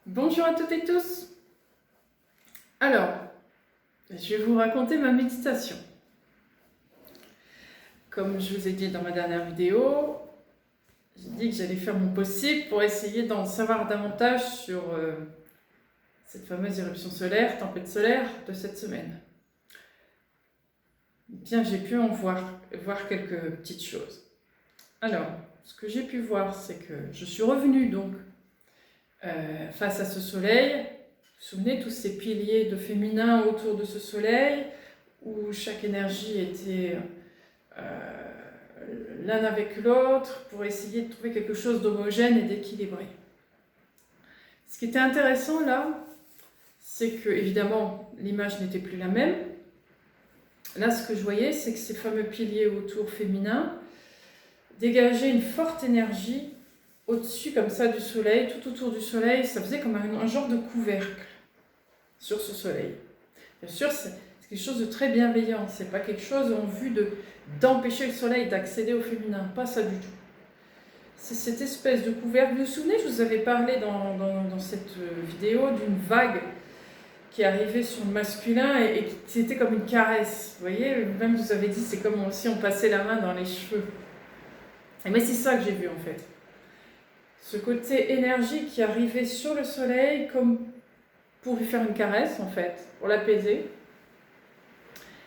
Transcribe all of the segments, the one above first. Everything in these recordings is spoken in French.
Bonjour à toutes et tous. Alors, je vais vous raconter ma méditation. Comme je vous ai dit dans ma dernière vidéo, j'ai dit que j'allais faire mon possible pour essayer d'en savoir davantage sur cette fameuse éruption solaire, tempête solaire de cette semaine. Bien, j'ai pu en voir quelques petites choses. Alors, ce que j'ai pu voir, c'est que je suis revenue donc face à ce soleil. Vous vous souvenez, tous ces piliers de féminin autour de ce soleil, où chaque énergie était l'un avec l'autre pour essayer de trouver quelque chose d'homogène et d'équilibré. Ce qui était intéressant là, c'est que évidemment l'image n'était plus la même. Là, ce que je voyais, c'est que ces fameux piliers autour féminin dégageaient une forte énergie au-dessus comme ça du soleil, tout autour du soleil. Ça faisait comme un genre de couvercle sur ce soleil. Bien sûr, c'est quelque chose de très bienveillant. C'est pas quelque chose en vue d'empêcher le soleil d'accéder au féminin. Pas ça du tout. C'est cette espèce de couvercle. Vous vous souvenez, je vous avais parlé dans cette vidéo d'une vague qui arrivait sur le masculin et qui c'était comme une caresse. Vous voyez, même je vous avais dit, c'est comme si on passait la main dans les cheveux. Mais c'est ça que j'ai vu en fait. Ce côté énergie qui arrivait sur le soleil comme pour lui faire une caresse en fait, pour l'apaiser.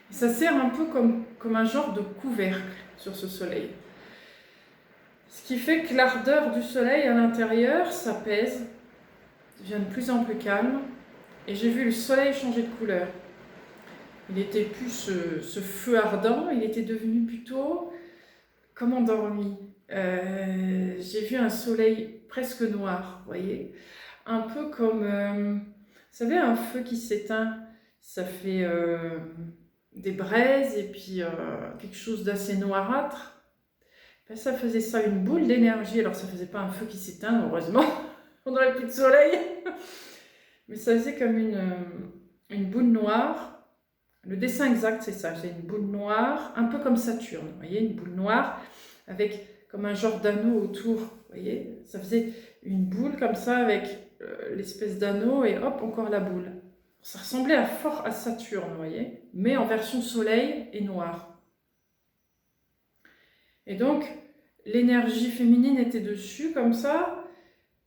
Ça sert un peu comme un genre de couvercle sur ce soleil. Ce qui fait que l'ardeur du soleil à l'intérieur s'apaise, devient de plus en plus calme. Et j'ai vu le soleil changer de couleur. Il n'était plus ce feu ardent, il était devenu plutôt comme endormi. J'ai vu un soleil presque noir, vous voyez. Un peu comme, vous savez, un feu qui s'éteint, ça fait des braises et puis quelque chose d'assez noirâtre. Ben, ça faisait ça, une boule d'énergie. Alors ça faisait pas un feu qui s'éteint, heureusement, on n'aurait plus de soleil. Mais ça faisait comme une boule noire. Le dessin exact, c'est ça. C'est une boule noire, un peu comme Saturne. Vous voyez, une boule noire avec comme un genre d'anneau autour. Vous voyez, ça faisait une boule comme ça avec l'espèce d'anneau et hop, encore la boule. Ça ressemblait fort à Saturne, vous voyez, mais en version soleil et noir. Et donc, l'énergie féminine était dessus comme ça,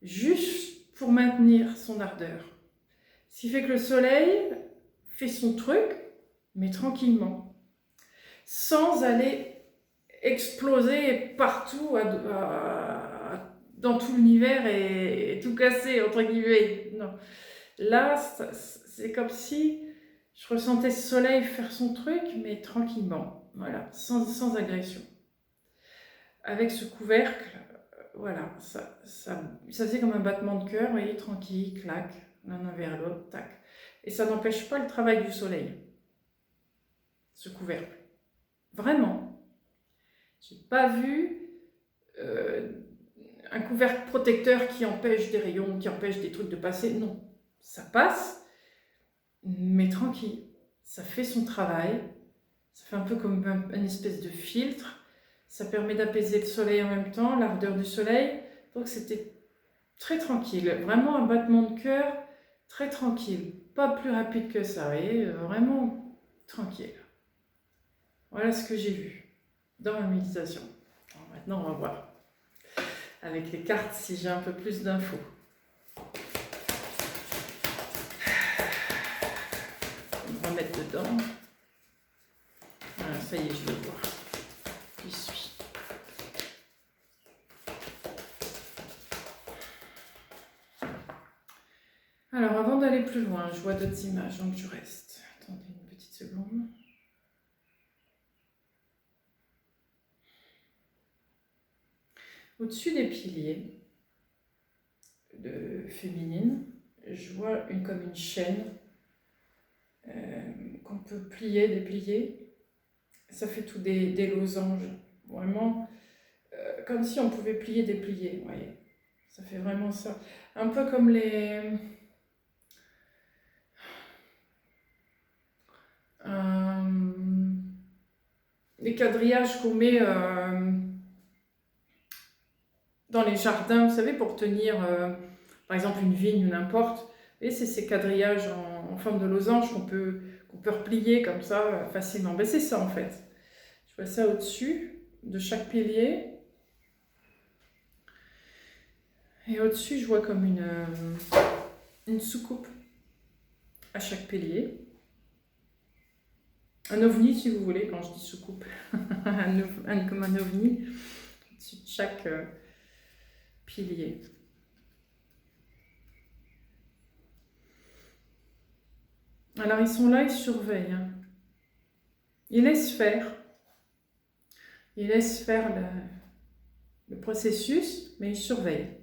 juste pour maintenir son ardeur. Ce qui fait que le soleil fait son truc, mais tranquillement, sans aller exploser partout dans tout l'univers et tout casser, entre guillemets. Non. Là, c'est comme si je ressentais ce soleil faire son truc, mais tranquillement, voilà, sans agression. Avec ce couvercle, voilà, ça faisait comme un battement de cœur, vous voyez, tranquille, clac, l'un vers l'autre, tac. Et ça n'empêche pas le travail du soleil, ce couvercle. Vraiment. J'ai pas vu un couvercle protecteur qui empêche des rayons, qui empêche des trucs de passer. Non, ça passe, mais tranquille. Ça fait son travail. Ça fait un peu comme une espèce de filtre. Ça permet d'apaiser le soleil en même temps, l'ardeur du soleil. Donc c'était très tranquille. Vraiment un battement de cœur très tranquille. Pas plus rapide que ça, vous voyez, vraiment tranquille. Voilà ce que j'ai vu dans ma méditation. Alors maintenant, on va voir avec les cartes si j'ai un peu plus d'infos. On va remettre dedans. Voilà, ça y est, je vais voir. J'y suis. Alors, avant d'aller plus loin, je vois d'autres images, donc je reste. Attendez une petite seconde. Au-dessus des piliers de féminine, je vois comme une chaîne qu'on peut plier, déplier. Ça fait tout des losanges. Vraiment, comme si on pouvait plier, déplier. Vous voyez, ça fait vraiment ça. Un peu comme les quadrillages qu'on met dans les jardins, vous savez, pour tenir, par exemple une vigne ou n'importe. Et c'est ces quadrillages en forme de losange qu'on peut replier comme ça facilement. Ben, c'est ça en fait. Je vois ça au-dessus de chaque pilier. Et au-dessus, je vois comme une soucoupe à chaque pilier. Un ovni, si vous voulez, quand je dis soucoupe. Comme un ovni au-dessus de chaque pilier. Alors, ils sont là, ils surveillent. Hein. Ils laissent faire. Ils laissent faire le processus, mais ils surveillent.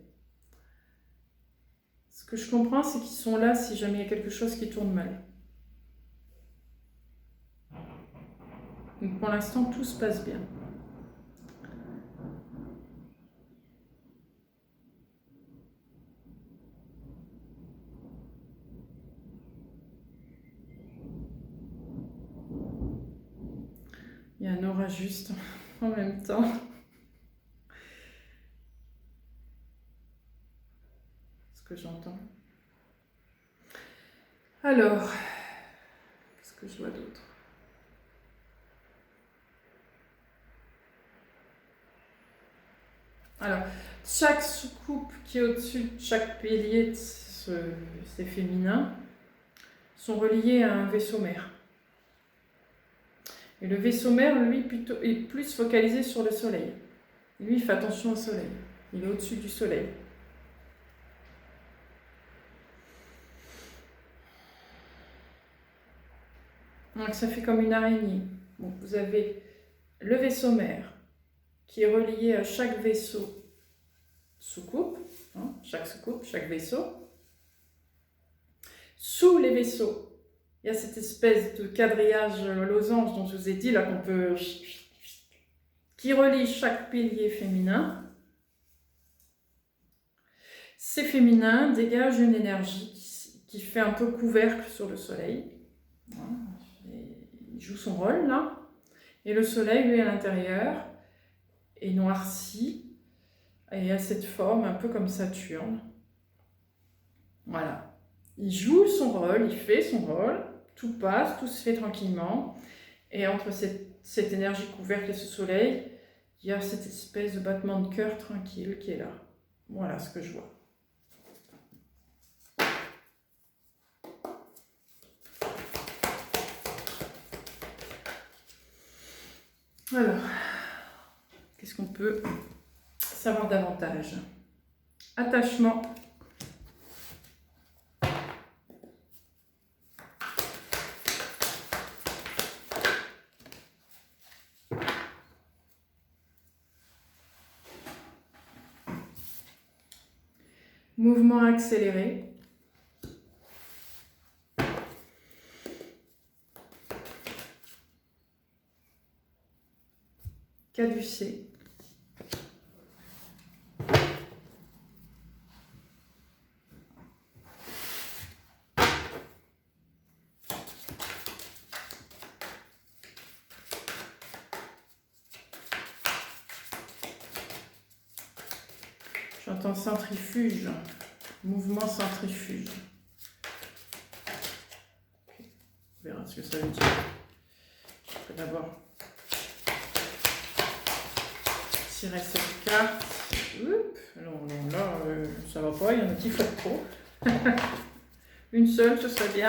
Ce que je comprends, c'est qu'ils sont là si jamais il y a quelque chose qui tourne mal. Donc pour l'instant, tout se passe bien. Il y a un orage juste en même temps. Ce que j'entends. Alors, qu'est-ce que je vois d'autre? Alors, chaque soucoupe qui est au-dessus de chaque pilier de ces féminins sont reliés à un vaisseau mère. Et le vaisseau mère, lui, plutôt, est plus focalisé sur le soleil. Lui, il fait attention au soleil. Il est au-dessus du soleil. Donc ça fait comme une araignée. Donc vous avez le vaisseau mère qui est relié à chaque vaisseau soucoupe, hein, chaque soucoupe, chaque vaisseau. Sous les vaisseaux, il y a cette espèce de quadrillage losange dont je vous ai dit là qu'on peut, qui relie chaque pilier féminin. Ces féminins dégagent une énergie qui fait un peu couvercle sur le soleil. Il joue son rôle là. Et le soleil, lui, à l'intérieur, est noirci et a cette forme un peu comme Saturne. Voilà. Il joue son rôle, il fait son rôle, tout passe, tout se fait tranquillement. Et entre cette énergie couverte et ce soleil, il y a cette espèce de battement de cœur tranquille qui est là. Voilà ce que je vois. Alors, qu'est-ce qu'on peut savoir davantage? Attachement. Mouvement accéléré. Caducé. J'entends centrifuge, mouvement centrifuge. Okay. On verra ce que ça veut dire. Je vais d'abord tirer cette carte. Oups, non, là, ça va pas, il y en a qui font trop. Une seule, ce serait bien.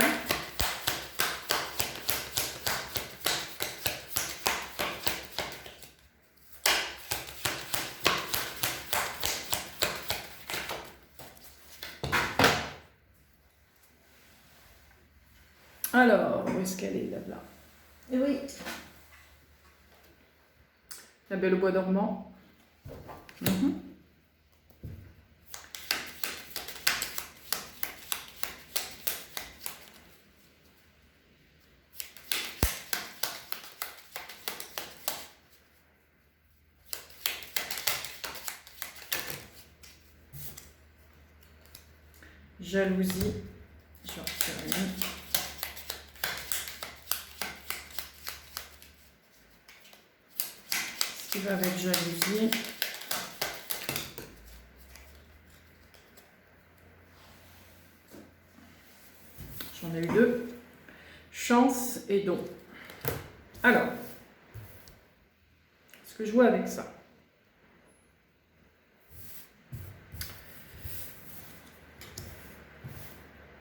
Alors, où est-ce qu'elle est, là? Et oui. La Belle au bois dormant. Jalousie. Je vais en retirer une. Ce qui va avec jalousie. j'en ai eu deux. Chance et don. Alors, ce que je vois avec ça.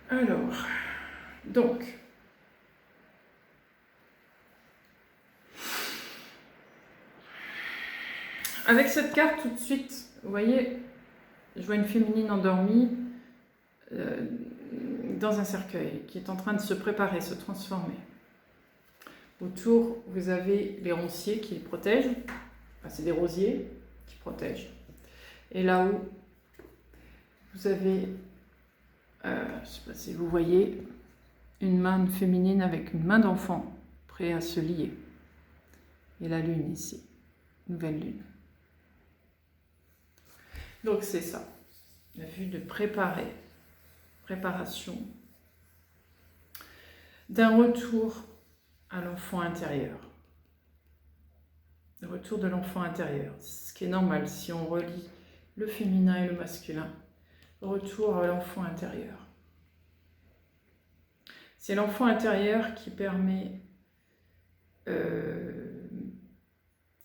Alors, donc, avec cette carte tout de suite, vous voyez, je vois une féminine endormie dans un cercueil qui est en train de se préparer, se transformer. Autour, vous avez les ronciers qui les protègent, enfin, c'est des rosiers qui protègent. Et là-haut, vous avez, je ne sais pas si vous voyez, une main féminine avec une main d'enfant prêt à se lier. Et la lune ici, nouvelle lune. Donc c'est ça, la vue de préparation d'un retour à l'enfant intérieur. Le retour de l'enfant intérieur, ce qui est normal si on relie le féminin et le masculin. Retour à l'enfant intérieur. C'est l'enfant intérieur qui permet que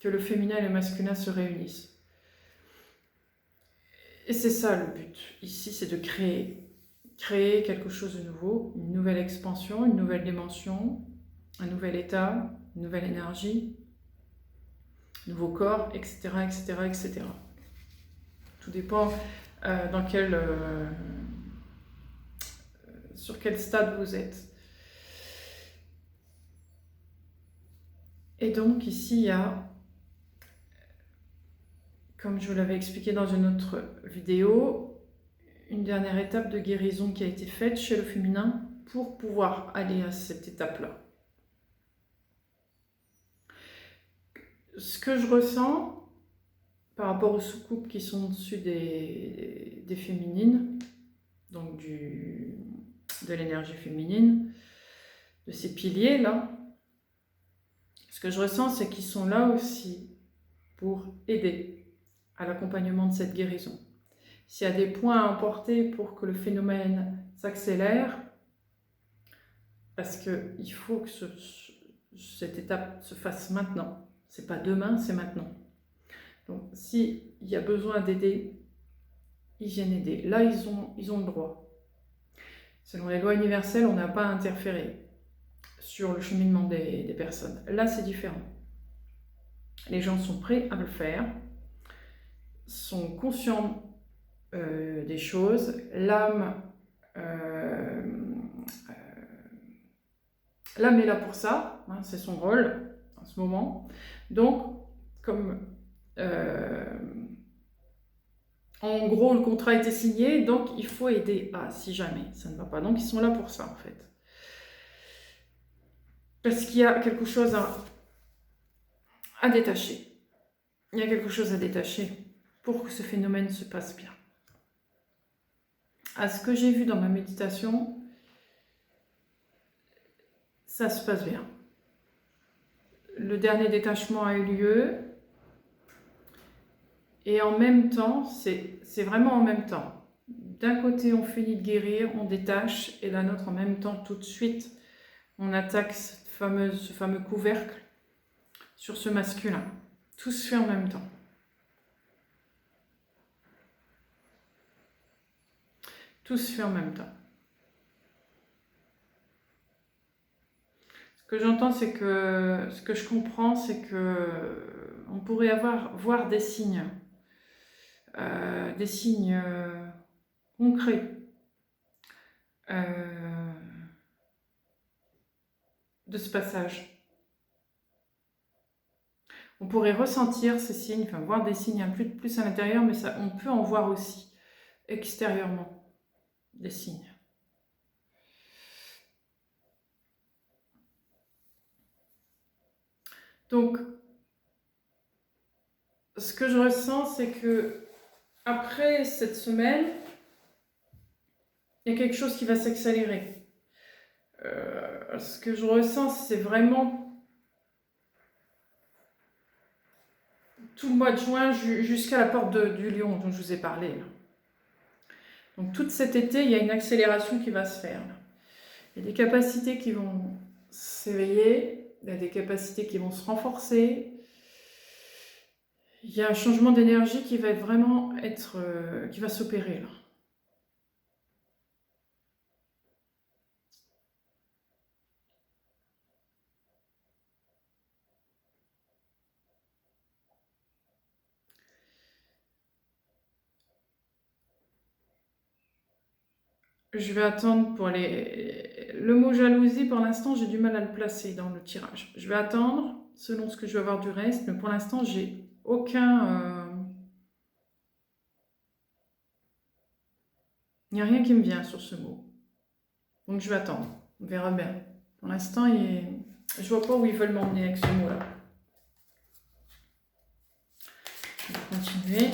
le féminin et le masculin se réunissent. Et c'est ça le but. Ici, c'est de créer quelque chose de nouveau, une nouvelle expansion, une nouvelle dimension, un nouvel état, une nouvelle énergie, nouveau corps, etc., etc., etc. Tout dépend sur quel stade vous êtes. Et donc ici, il y a, comme je vous l'avais expliqué dans une autre vidéo, une dernière étape de guérison qui a été faite chez le féminin pour pouvoir aller à cette étape-là. Ce que je ressens par rapport aux soucoupes qui sont au-dessus des féminines, donc de l'énergie féminine, de ces piliers-là, ce que je ressens, c'est qu'ils sont là aussi pour aider à l'accompagnement de cette guérison. S'il y a des points à emporter pour que le phénomène s'accélère, parce qu'il faut que cette étape se fasse maintenant. C'est pas demain, c'est maintenant. Donc, s'il y a besoin d'aider, ils viennent aider. Là, ils ont le droit. Selon les lois universelles, on n'a pas à interférer sur le cheminement des personnes. Là, c'est différent. Les gens sont prêts à le faire, sont conscients des choses. L'âme est là pour ça, hein, c'est son rôle en ce moment. Donc, comme en gros le contrat a été signé, donc il faut aider si jamais ça ne va pas. Donc ils sont là pour ça en fait. Parce qu'il y a quelque chose à détacher. Il y a quelque chose à détacher pour que ce phénomène se passe bien. À ce que j'ai vu dans ma méditation, ça se passe bien. Le dernier détachement a eu lieu. Et en même temps, c'est vraiment en même temps. D'un côté, on finit de guérir, on détache, et d'un autre, en même temps, tout de suite, on attaque ce fameux couvercle sur ce masculin. Tout se fait en même temps. Tout se fait en même temps. Ce que j'entends, c'est que, ce que je comprends, c'est que on pourrait voir des signes concrets de ce passage. On pourrait ressentir ces signes, enfin voir des signes plus à l'intérieur, mais ça, on peut en voir aussi extérieurement des signes. Donc, ce que je ressens, c'est que après cette semaine, il y a quelque chose qui va s'accélérer. Ce que je ressens, c'est vraiment tout le mois de juin jusqu'à la porte du lion dont je vous ai parlé. Là. Donc tout cet été, il y a une accélération qui va se faire. Là. Il y a des capacités qui vont s'éveiller, il y a des capacités qui vont se renforcer. Il y a un changement d'énergie qui va vraiment qui va s'opérer là. Je vais attendre pour le mot jalousie, pour l'instant, j'ai du mal à le placer dans le tirage. Je vais attendre selon ce que je vais avoir du reste, mais pour l'instant, j'ai aucun... Il n'y a rien qui me vient sur ce mot. Donc je vais attendre. On verra bien. Pour l'instant, je vois pas où ils veulent m'emmener avec ce mot-là. Je vais continuer.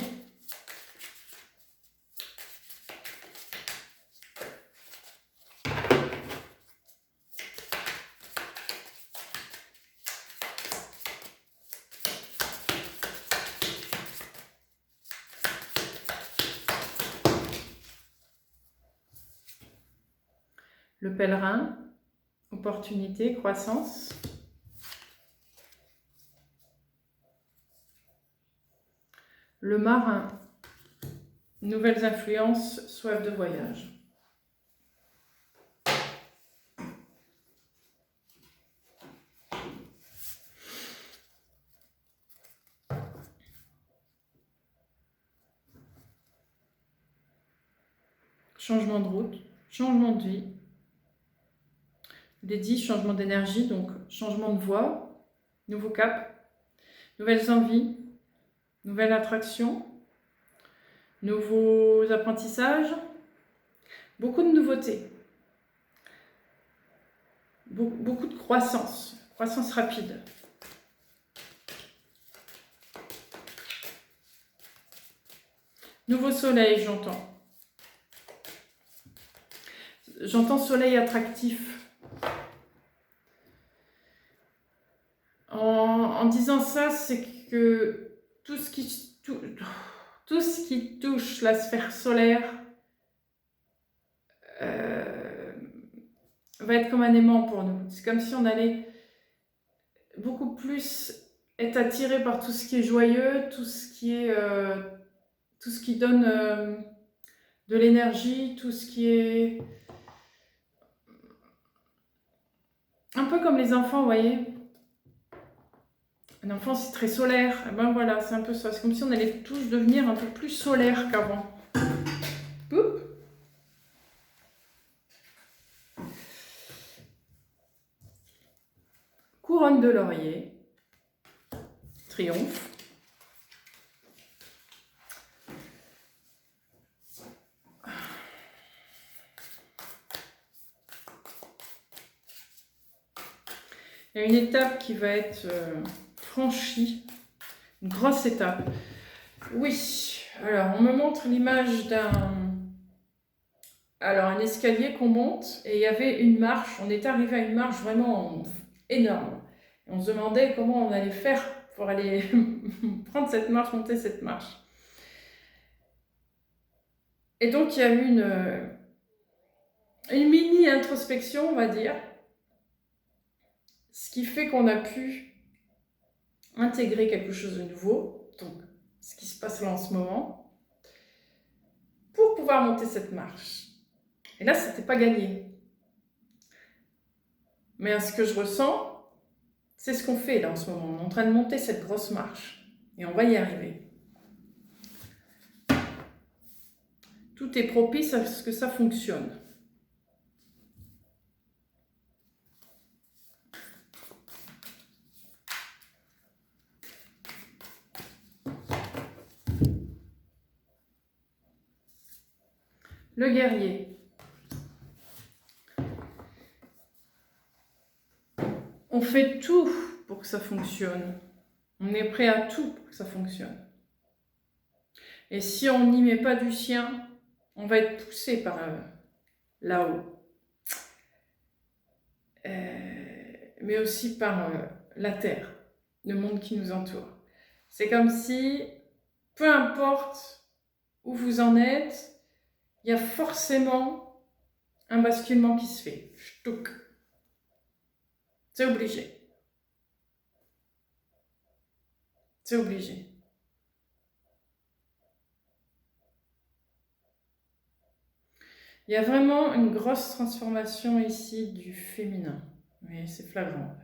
Le pèlerin, opportunité, croissance. Le marin, nouvelles influences, soif de voyage. Changement de route, changement de vie. Les 10, changement d'énergie, donc changement de voie, nouveau cap, nouvelles envies, nouvelles attractions, nouveaux apprentissages, beaucoup de nouveautés, beaucoup de croissance rapide. Nouveau soleil, j'entends. J'entends soleil attractif. En disant ça, c'est que tout ce qui touche la sphère solaire va être comme un aimant pour nous. C'est comme si on allait beaucoup plus être attiré par tout ce qui est joyeux, tout ce qui donne de l'énergie, tout ce qui est un peu comme les enfants, vous voyez. Un enfant, c'est très solaire. Et ben voilà, c'est un peu ça. C'est comme si on allait tous devenir un peu plus solaire qu'avant. Oups. Couronne de laurier. Triomphe. Il y a une étape qui va être franchie. Une grosse étape. Oui. Alors, on me montre l'image un escalier qu'on monte et il y avait une marche. On est arrivé à une marche vraiment énorme. Et on se demandait comment on allait faire pour aller prendre cette marche, monter cette marche. Et donc, il y a eu une mini-introspection, on va dire. Ce qui fait qu'on a pu intégrer quelque chose de nouveau. Donc, ce qui se passe là en ce moment. Pour pouvoir monter cette marche. Et là, c'était pas gagné. Mais ce que je ressens, c'est ce qu'on fait là en ce moment. On est en train de monter cette grosse marche. Et on va y arriver. Tout est propice à ce que ça fonctionne. Le guerrier. On fait tout pour que ça fonctionne. On est prêt à tout pour que ça fonctionne. Et si on n'y met pas du sien, on va être poussé par là-haut. Mais aussi par la Terre, le monde qui nous entoure. C'est comme si, peu importe où vous en êtes, il y a forcément un un basculement qui se fait. Ch'touk. C'est obligé. C'est obligé. Il y a vraiment une grosse transformation ici du féminin. Oui, c'est flagrant.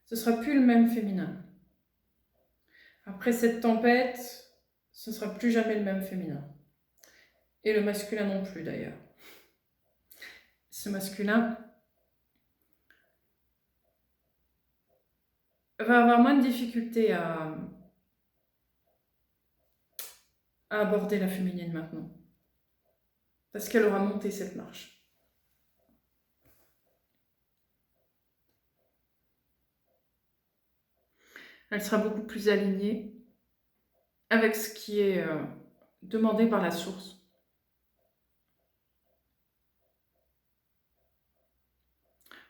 Ce ne sera plus le même féminin. Après cette tempête, ce ne sera plus jamais le même féminin. Et le masculin non plus d'ailleurs. Ce masculin va avoir moins de difficultés à aborder la féminine maintenant. Parce qu'elle aura monté cette marche. Elle sera beaucoup plus alignée avec ce qui est demandé par la source.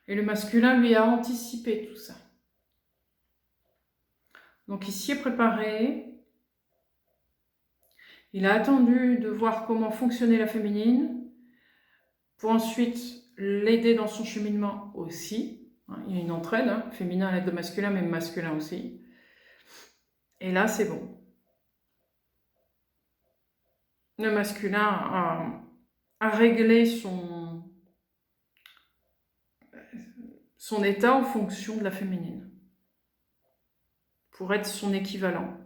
Et le masculin, lui, a anticipé tout ça. Donc il s'y est préparé. Il a attendu de voir comment fonctionnait la féminine pour ensuite l'aider dans son cheminement aussi. Il y a une entraide, féminin à l'aide de masculin, mais masculin aussi. Et là, c'est bon. Le masculin a réglé son état en fonction de la féminine, pour être son équivalent.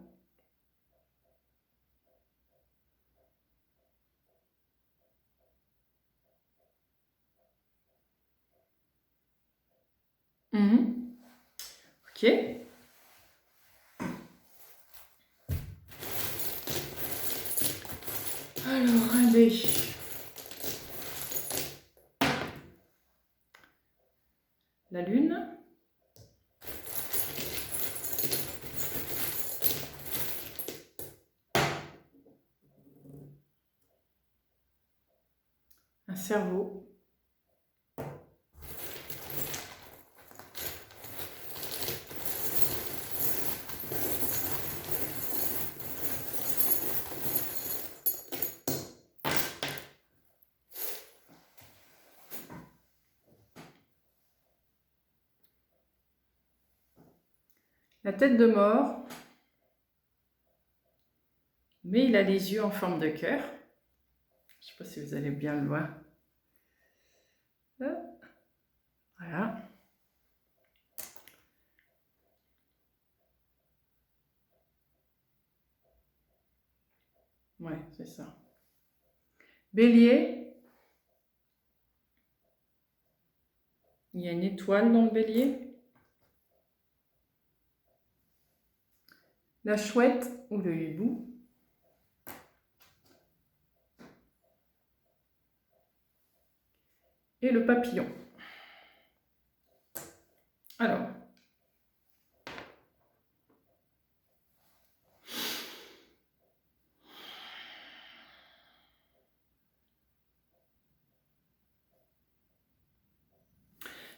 Ok. Alors, allez. La lune. Un cerveau. La tête de mort, mais il a les yeux en forme de cœur. Je ne sais pas si vous allez bien le voir. Voilà. Ouais, c'est ça. Bélier. Il y a une étoile dans le bélier. La chouette ou le hibou. Et le papillon. Alors.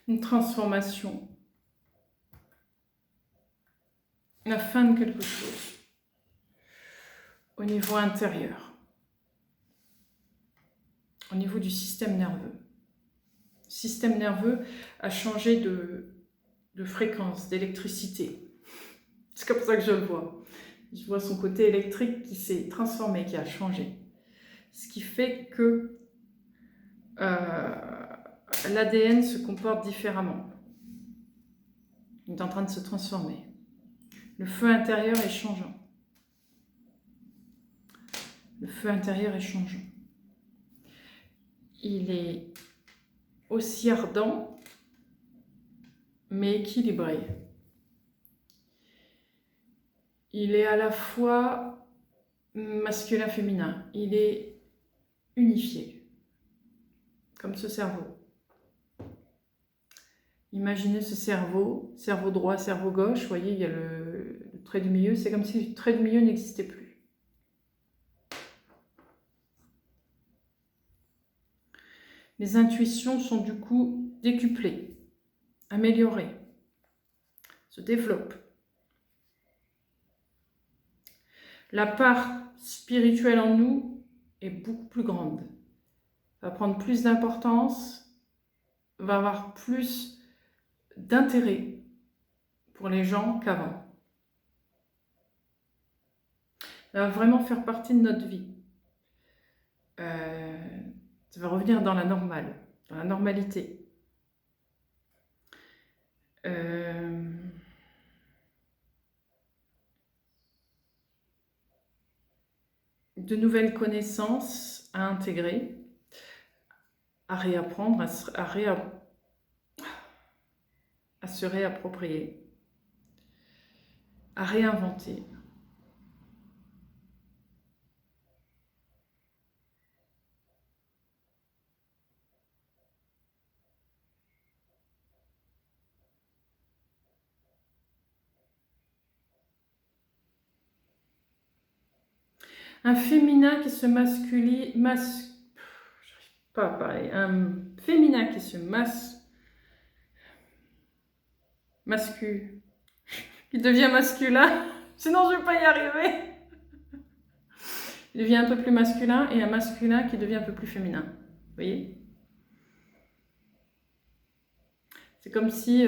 Une transformation. La fin de quelque chose. Au niveau intérieur. Au niveau du système nerveux. Le système nerveux a changé de fréquence, d'électricité. C'est comme ça que je le vois. Je vois son côté électrique qui s'est transformé, qui a changé. Ce qui fait que l'ADN se comporte différemment. Il est en train de se transformer. Le feu intérieur est changeant. Le feu intérieur est changeant. Il est aussi ardent, mais équilibré. Il est à la fois masculin-féminin. Il est unifié, comme ce cerveau. Imaginez ce cerveau, cerveau droit, cerveau gauche. Vous voyez, il y a le trait du milieu. C'est comme si le trait du milieu n'existait plus. Les intuitions sont du coup décuplées, améliorées, se développent. La part spirituelle en nous est beaucoup plus grande. va prendre plus d'importance, va avoir plus d'intérêt pour les gens qu'avant. Ça va vraiment faire partie de notre vie. Ça va revenir dans la normale, dans la normalité. De nouvelles connaissances à intégrer, à réapprendre, à se réapproprier, à réinventer. Un féminin qui se masculine, j'arrive pas à parler, un féminin qui se qui devient masculin, sinon je vais pas y arriver. Il devient un peu plus masculin et un masculin qui devient un peu plus féminin. Vous voyez? C'est comme si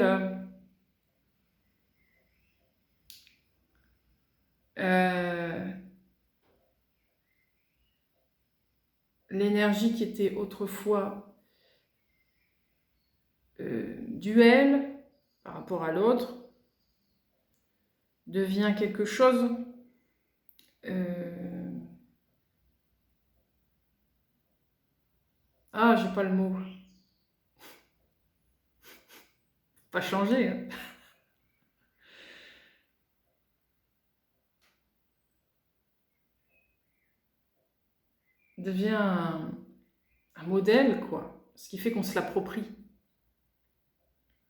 l'énergie qui était autrefois duel par rapport à l'autre devient quelque chose j'ai pas le mot. Pas changer. Hein. Devient un modèle, quoi. Ce qui fait qu'on se l'approprie.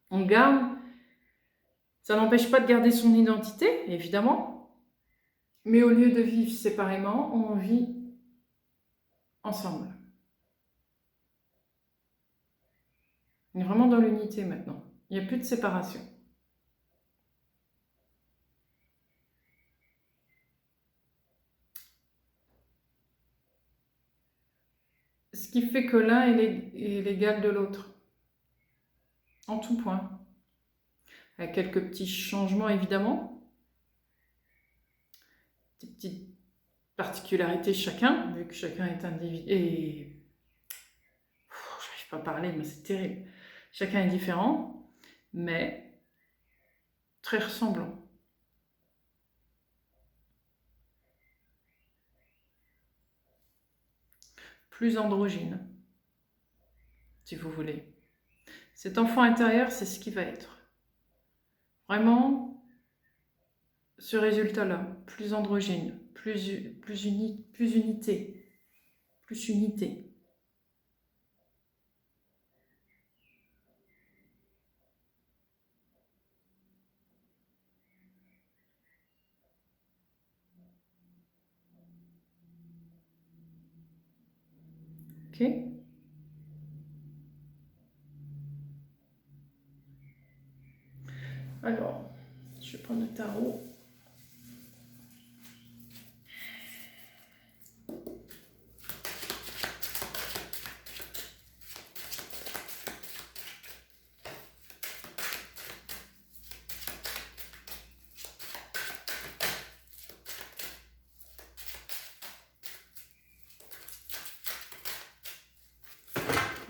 On garde. Ça n'empêche pas de garder son identité, évidemment. Mais au lieu de vivre séparément, on vit ensemble. On est vraiment dans l'unité maintenant. Il n'y a plus de séparation. Ce qui fait que l'un est l'égal de l'autre. En tout point. Avec quelques petits changements, évidemment. Des petites particularités chacun, vu que chacun est individu. Et je n'arrive pas à parler, mais c'est terrible. Chacun est différent, mais très ressemblant. Plus androgyne, si vous voulez. Cet enfant intérieur, c'est ce qui va être. Vraiment, ce résultat-là, plus androgyne, plus unité, plus unité. Ok ? Alors, je vais prendre le tarot.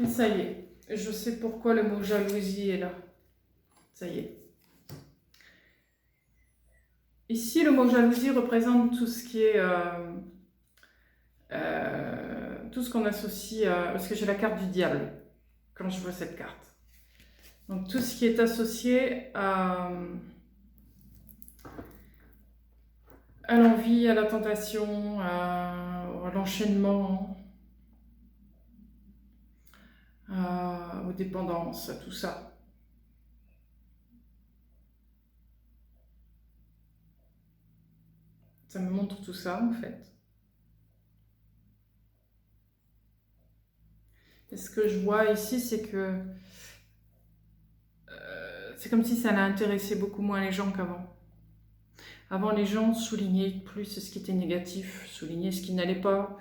Et ça y est, je sais pourquoi le mot jalousie est là. Ça y est. Ici, le mot jalousie représente tout ce qui est... tout ce qu'on associe... parce que j'ai la carte du diable quand je vois cette carte. Donc tout ce qui est associé à l'envie, à la tentation, à l'enchaînement, aux dépendances, à tout ça. Ça me montre tout ça en fait. Et ce que je vois ici, c'est que c'est comme si ça allait intéresser beaucoup moins les gens qu'avant. Avant, les gens soulignaient plus ce qui était négatif, soulignaient ce qui n'allait pas,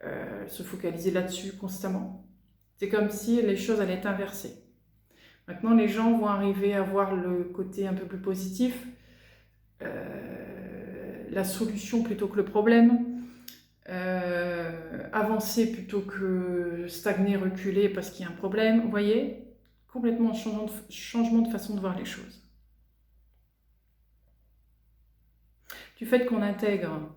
se focaliser là-dessus constamment. C'est comme si les choses allaient être inversées. Maintenant, les gens vont arriver à voir le côté un peu plus positif, la solution plutôt que le problème, avancer plutôt que stagner, reculer parce qu'il y a un problème. Vous voyez, complètement changement de façon de voir les choses. Du fait qu'on intègre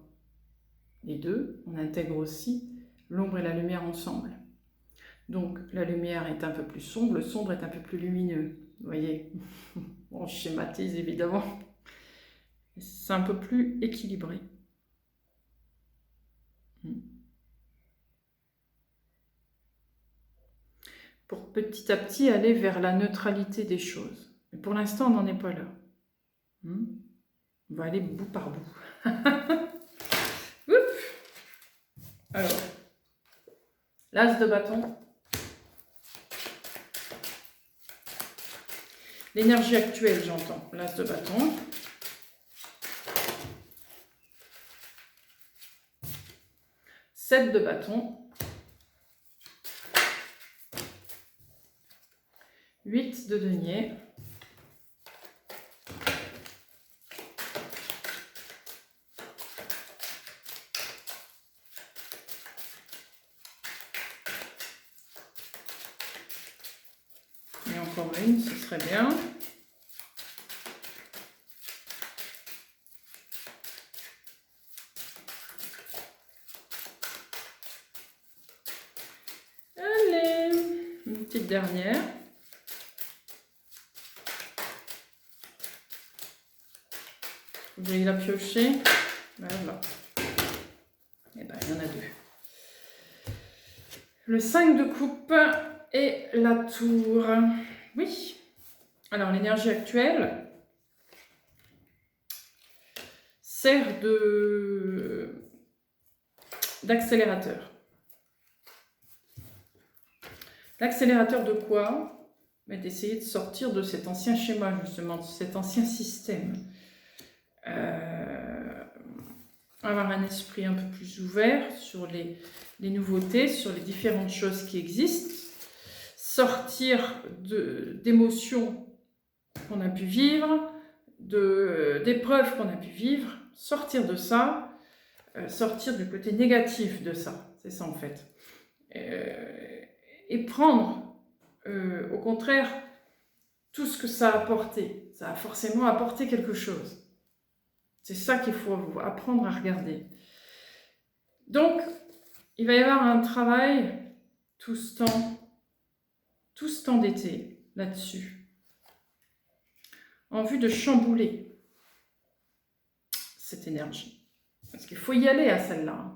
les deux, on intègre aussi l'ombre et la lumière ensemble. Donc la lumière est un peu plus sombre, le sombre est un peu plus lumineux. Vous voyez, on schématise évidemment. C'est un peu plus équilibré. Pour petit à petit aller vers la neutralité des choses. Mais pour l'instant, on n'en est pas là. On va aller bout par bout. Alors, l'as de bâton. L'énergie actuelle, j'entends. L'as de bâton. Sept de bâton. 8 de denier. Et encore une, ce serait bien. Allez, une petite dernière. Vous allez la piocher. Voilà. Et bien, il y en a deux. Le 5 de coupe et la tour. Oui. Alors, l'énergie actuelle sert d'accélérateur. L'accélérateur de quoi? D'essayer de sortir de cet ancien schéma, justement, de cet ancien système. Avoir un esprit un peu plus ouvert sur les nouveautés, sur les différentes choses qui existent, sortir d'émotions qu'on a pu vivre, d'épreuves qu'on a pu vivre, sortir de ça, sortir du côté négatif de ça, c'est ça en fait. Et prendre, au contraire, tout ce que ça a apporté. Ça a forcément apporté quelque chose. C'est ça qu'il faut apprendre à regarder. Donc, il va y avoir un travail tout ce temps d'été là-dessus, en vue de chambouler cette énergie. Parce qu'il faut y aller à celle-là.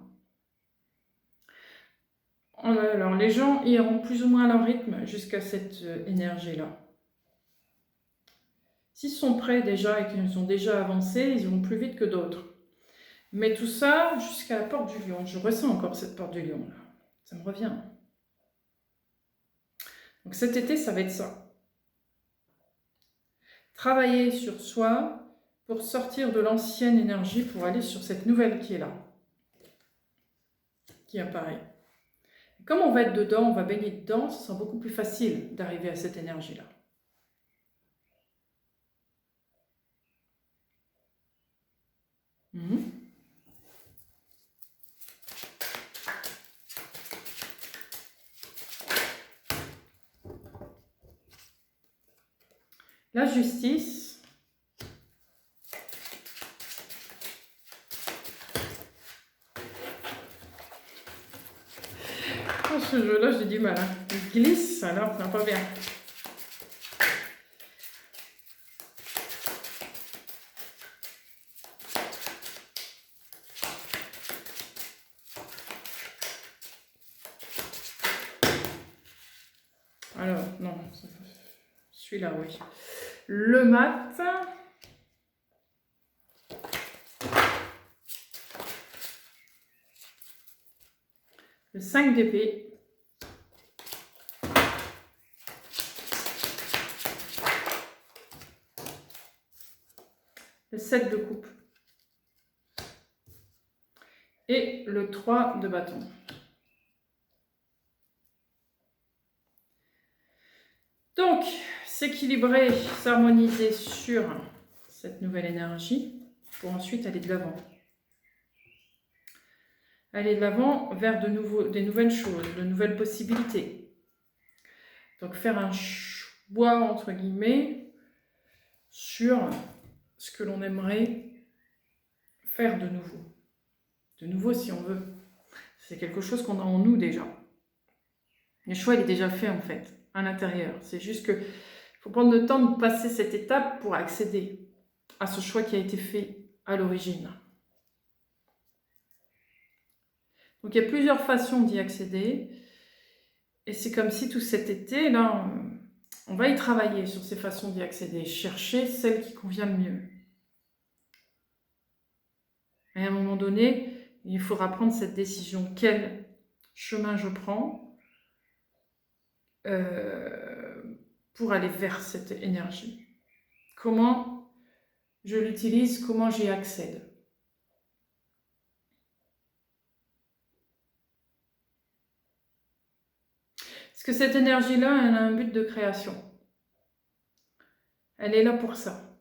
Alors, les gens iront plus ou moins à leur rythme jusqu'à cette énergie-là. S'ils sont prêts déjà et qu'ils ont déjà avancé, ils vont plus vite que d'autres. Mais tout ça jusqu'à la porte du lion. Je ressens encore cette porte du lion là. Ça me revient. Donc cet été, ça va être ça. Travailler sur soi pour sortir de l'ancienne énergie pour aller sur cette nouvelle qui est là, qui apparaît. Et comme on va être dedans, on va baigner dedans, ce sera beaucoup plus facile d'arriver à cette énergie-là. La justice. Oh, ce jeu-là, j'ai du mal. Il glisse, alors ça va pas bien. Alors, non, celui-là, oui. Le mat. Le 5 d'épée. Le 7 de coupe. Et le 3 de bâton. Donc, s'équilibrer, s'harmoniser sur cette nouvelle énergie pour ensuite aller de l'avant. Aller de l'avant vers des nouvelles choses, de nouvelles possibilités. Donc, faire un choix, entre guillemets, sur ce que l'on aimerait faire de nouveau. De nouveau, si on veut. C'est quelque chose qu'on a en nous déjà. Le choix, il est déjà fait, en fait, à l'intérieur. C'est juste que faut prendre le temps de passer cette étape pour accéder à ce choix qui a été fait à l'origine. Donc, il y a plusieurs façons d'y accéder. Et c'est comme si tout cet été, là, on va y travailler sur ces façons d'y accéder, chercher celle qui convient le mieux. Et à un moment donné, il faudra prendre cette décision. Quel chemin je prends pour aller vers cette énergie? Comment je l'utilise? Comment j'y accède? Parce que cette énergie-là, elle a un but de création. Elle est là pour ça.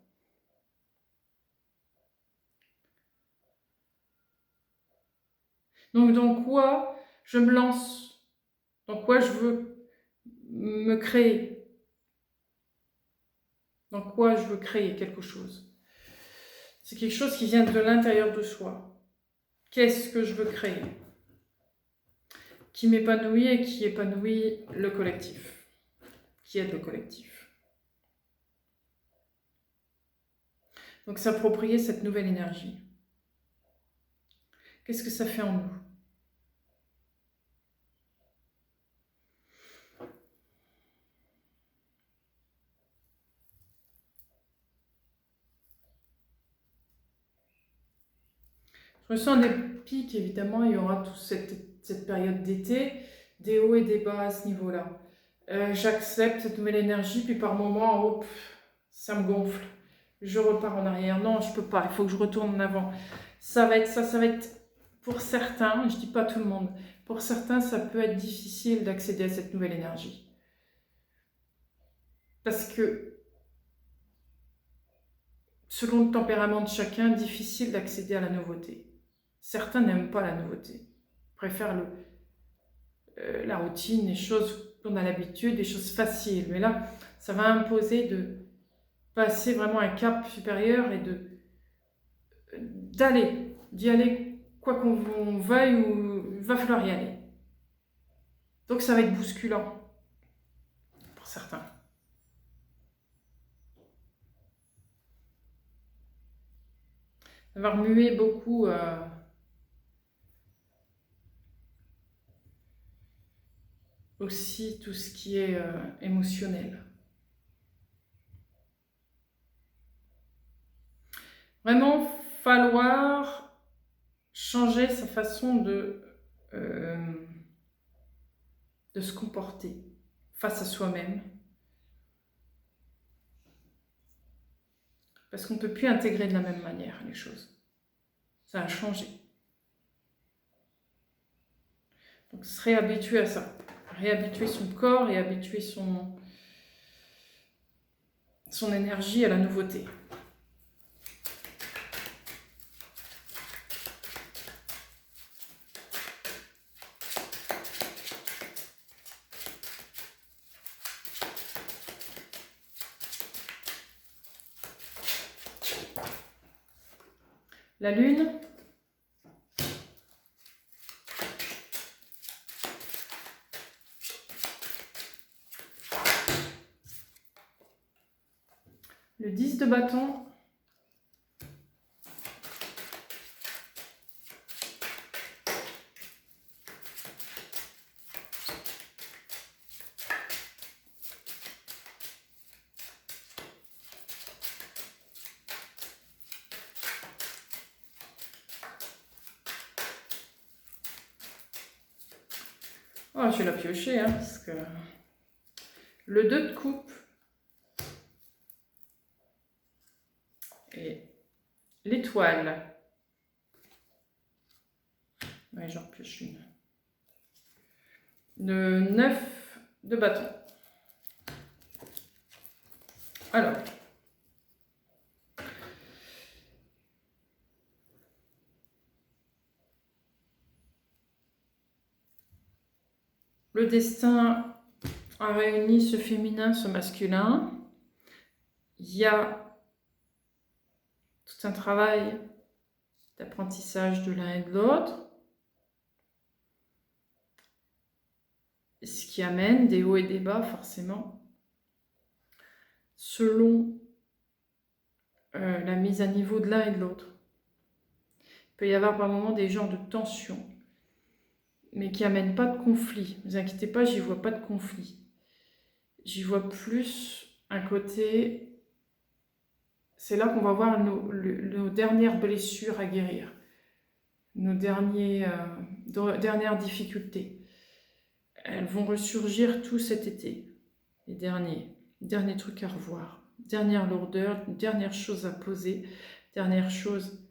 Donc, dans quoi je me lance? Dans quoi je veux me créer? Dans quoi je veux créer quelque chose? C'est quelque chose qui vient de l'intérieur de soi. Qu'est-ce que je veux créer? Qui m'épanouit et qui épanouit le collectif. Qui aide le collectif. Donc, s'approprier cette nouvelle énergie. Qu'est-ce que ça fait en nous? Je ressens des pics, évidemment, il y aura toute cette période d'été, des hauts et des bas à ce niveau-là. J'accepte cette nouvelle énergie, puis par moments, hop, ça me gonfle. Je repars en arrière. Non, je peux pas, il faut que je retourne en avant. Ça va être ça, ça va être pour certains, je dis pas tout le monde, pour certains, ça peut être difficile d'accéder à cette nouvelle énergie. Parce que, selon le tempérament de chacun, difficile d'accéder à la nouveauté. Certains n'aiment pas la nouveauté, préfèrent la routine, les choses qu'on a l'habitude, des choses faciles. Mais là, ça va imposer de passer vraiment un cap supérieur et d'y aller, quoi qu'on veuille, ou il va falloir y aller. Donc ça va être bousculant pour certains. Ça va remuer beaucoup aussi tout ce qui est émotionnel. Vraiment falloir changer sa façon de se comporter face à soi-même. Parce qu'on ne peut plus intégrer de la même manière les choses. Ça a changé. Donc se réhabituer à ça. Réhabituer son corps, réhabituer son énergie à la nouveauté. La lune, le 10 de bâton, oh, je vais la piocher, hein, parce que le 2 de coupe et l'étoile. Ouais, j'en pioche une. Le 9 de bâton. Alors, le destin a réuni ce féminin, ce masculin. Il y a tout un travail d'apprentissage de l'un et de l'autre, ce qui amène des hauts et des bas forcément, selon la mise à niveau de l'un et de l'autre. Il peut y avoir par moments des genres de tensions, mais qui n'amènent pas de conflit. Ne vous inquiétez pas, j'y vois pas de conflit. J'y vois plus un côté... C'est là qu'on va voir nos dernières blessures à guérir, nos dernières difficultés. Elles vont ressurgir tout cet été. Les derniers trucs à revoir, dernière lourdeur, dernière chose à poser, dernière chose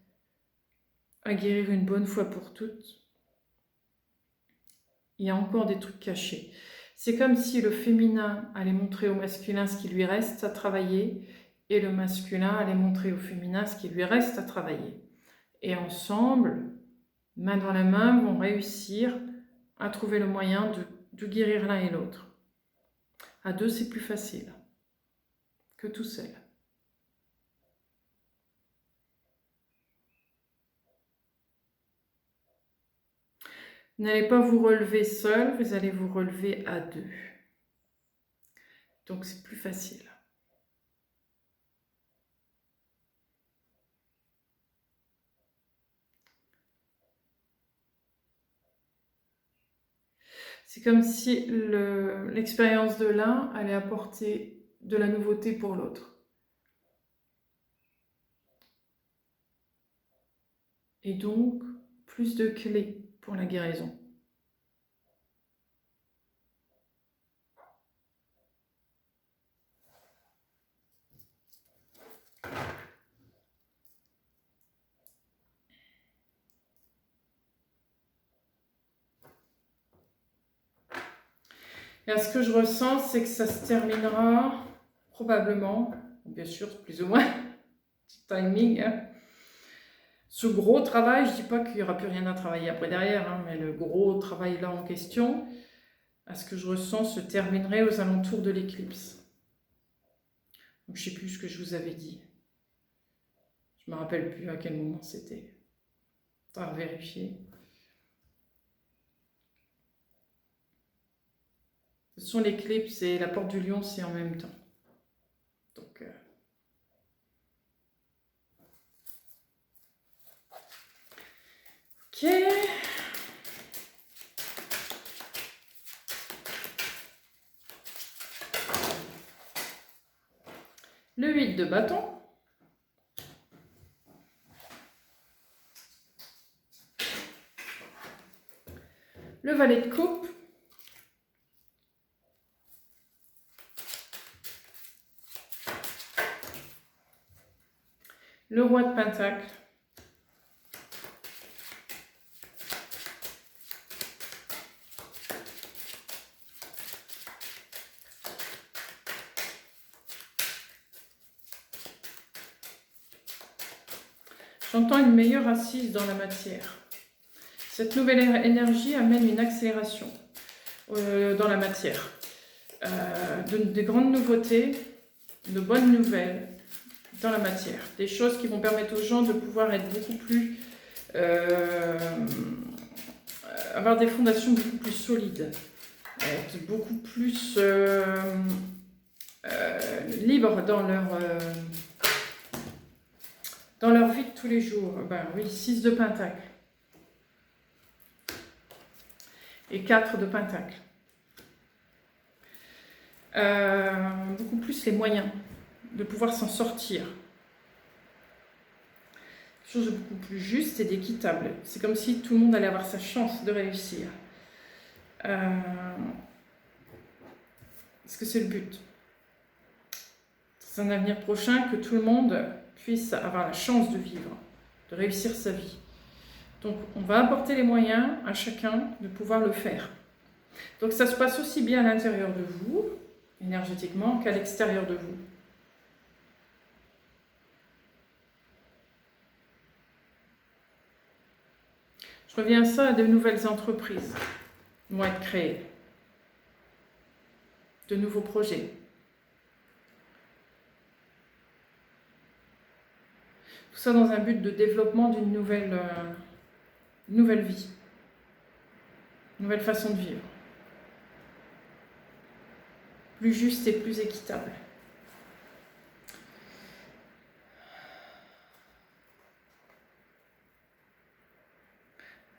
à guérir une bonne fois pour toutes. Il y a encore des trucs cachés. C'est comme si le féminin allait montrer au masculin ce qui lui reste à travailler, et le masculin allait montrer au féminin ce qui lui reste à travailler. Et ensemble, main dans la main, vont réussir à trouver le moyen de guérir l'un et l'autre. À deux, c'est plus facile que tout seul. Vous n'allez pas vous relever seul, vous allez vous relever à deux. Donc c'est plus facile. C'est comme si l'expérience de l'un allait apporter de la nouveauté pour l'autre. Et donc, plus de clés pour la guérison. Et ce que je ressens, c'est que ça se terminera probablement, bien sûr, plus ou moins, petit timing. Hein. Ce gros travail, je ne dis pas qu'il n'y aura plus rien à travailler après derrière, hein, mais le gros travail là en question, à ce que je ressens, se terminerait aux alentours de l'éclipse. Donc je ne sais plus ce que je vous avais dit. Je ne me rappelle plus à quel moment c'était. On va vérifier. Ce sont l'éclipse et la porte du lion, c'est en même temps. Donc, ok. Le 8 de bâton. Le valet de coupe. Le roi de pentacle. J'entends une meilleure assise dans la matière. Cette nouvelle énergie amène une accélération dans la matière. De grandes nouveautés, de bonnes nouvelles dans la matière. Des choses qui vont permettre aux gens de pouvoir être beaucoup plus... avoir des fondations beaucoup plus solides. Être beaucoup plus libres dans leur vie de tous les jours. Ben oui, 6 de pentacle. Et 4 de pentacle. Beaucoup plus les moyens de pouvoir s'en sortir. Quelque chose de beaucoup plus juste et d'équitable. C'est comme si tout le monde allait avoir sa chance de réussir. Est-ce que c'est le but? C'est un avenir prochain que tout le monde puisse avoir la chance de vivre, de réussir sa vie. Donc on va apporter les moyens à chacun de pouvoir le faire. Donc ça se passe aussi bien à l'intérieur de vous, énergétiquement, qu'à l'extérieur de vous. Je reviens à ça, de nouvelles entreprises vont être créées, de nouveaux projets. Tout ça dans un but de développement d'une nouvelle vie, une nouvelle façon de vivre, plus juste et plus équitable.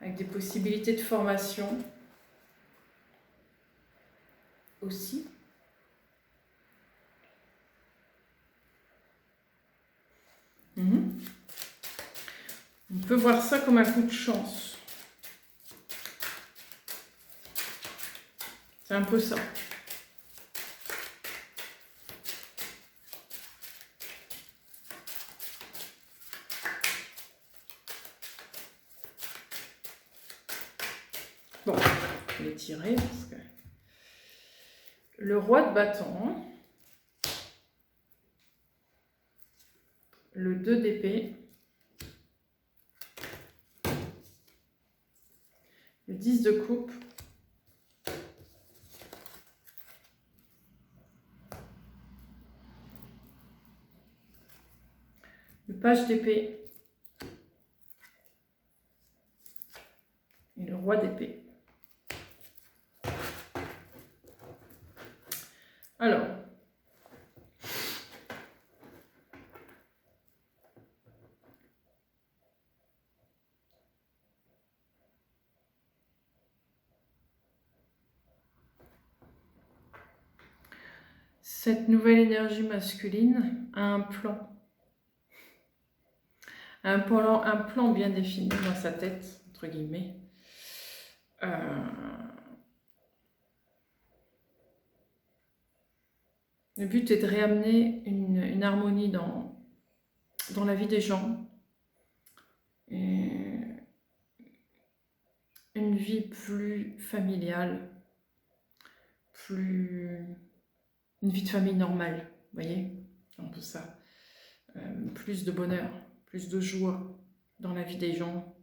Avec des possibilités de formation aussi. On peut voir ça comme un coup de chance. C'est un peu ça. Bon, je vais tirer parce que le roi de bâton, le 2 d'épée, le 10 de coupe, le page d'épée et le roi d'épée. Alors, cette nouvelle énergie masculine a un plan. Un plan bien défini dans sa tête, entre guillemets. Le but est de réamener une harmonie dans la vie des gens. Et une vie plus familiale, une vie de famille normale, vous voyez, un peu ça. Plus de bonheur, plus de joie dans la vie des gens.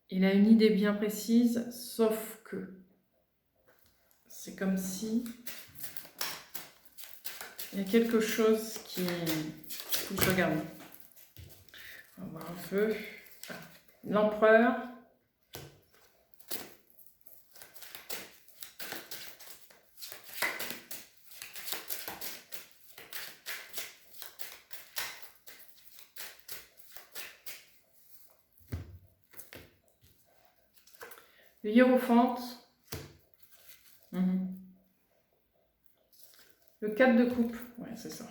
Il a une idée bien précise, sauf que c'est comme si il y a quelque chose qui... Il faut que je regarde. On va voir un peu. L'empereur. Le hiérophante. Le 4 de coupe. Ouais, c'est ça.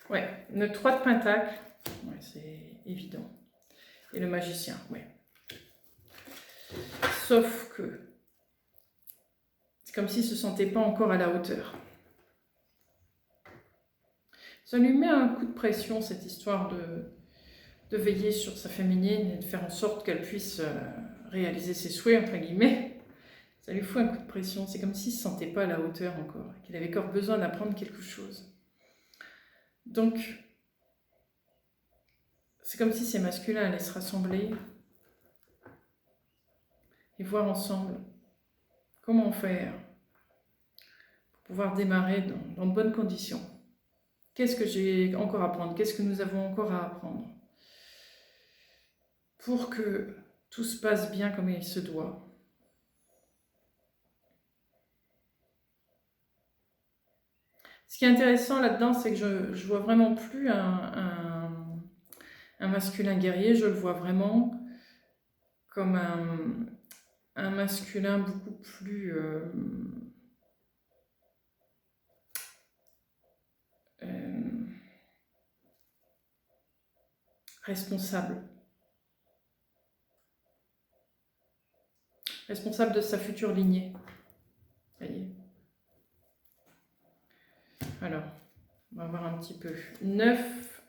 Ouais, le 3 de pentacle. Ouais, c'est évident. Et le magicien, ouais. Sauf que c'est comme s'il ne se sentait pas encore à la hauteur. Ça lui met un coup de pression, cette histoire de veiller sur sa féminine et de faire en sorte qu'elle puisse réaliser ses souhaits, entre guillemets. Ça lui fout un coup de pression. C'est comme s'il ne se sentait pas à la hauteur encore, qu'il avait encore besoin d'apprendre quelque chose. Donc, c'est comme si ces masculins allaient se rassembler et voir ensemble comment faire pour pouvoir démarrer dans de bonnes conditions. Qu'est-ce que j'ai encore à apprendre? Qu'est-ce que nous avons encore à apprendre pour que tout se passe bien comme il se doit? Ce qui est intéressant là-dedans, c'est que je vois vraiment plus un masculin guerrier, je le vois vraiment comme un masculin beaucoup plus responsable. Responsable de sa future lignée. Voyez. Alors, on va voir un petit peu. 9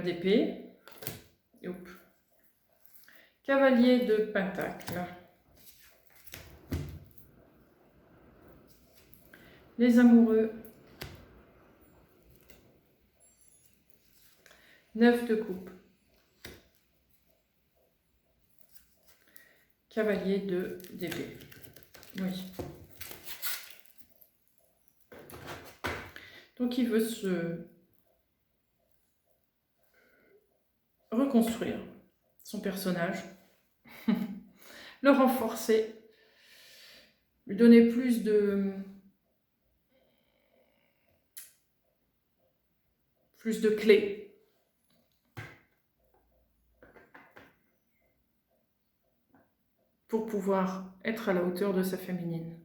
d'épée. Cavalier de pentacle. Les amoureux. 9 de coupe. Cavalier d'épée. Oui. Donc il veut se reconstruire son personnage, le renforcer, lui donner plus de clés. Pour pouvoir être à la hauteur de sa féminine.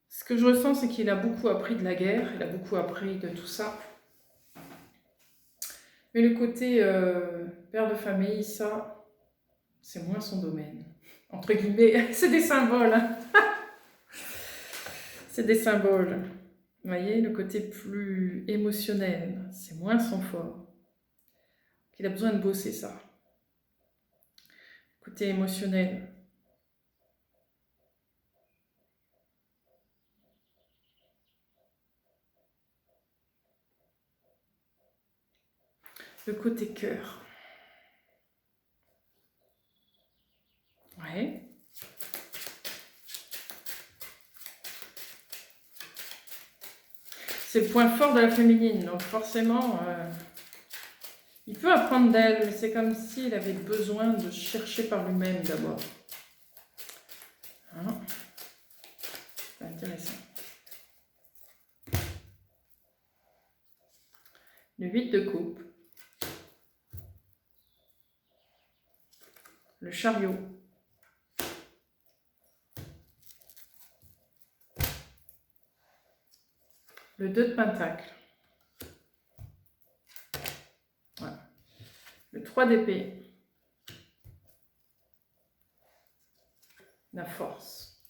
Ce que je ressens, c'est qu'il a beaucoup appris de la guerre, il a beaucoup appris de tout ça. Mais le côté père de famille, ça, c'est moins son domaine. Entre guillemets, c'est des symboles. Hein. C'est des symboles. Vous voyez, le côté plus émotionnel, c'est moins son fort. Il a besoin de bosser ça. Côté émotionnel. Le côté cœur. Ouais. C'est le point fort de la féminine, donc forcément, il peut apprendre d'elle, mais c'est comme s'il avait besoin de chercher par lui-même d'abord. Hein? C'est intéressant. Le 8 de coupe. Le chariot. Le 2 de pentacle. Voilà. Le 3 d'épée. La force.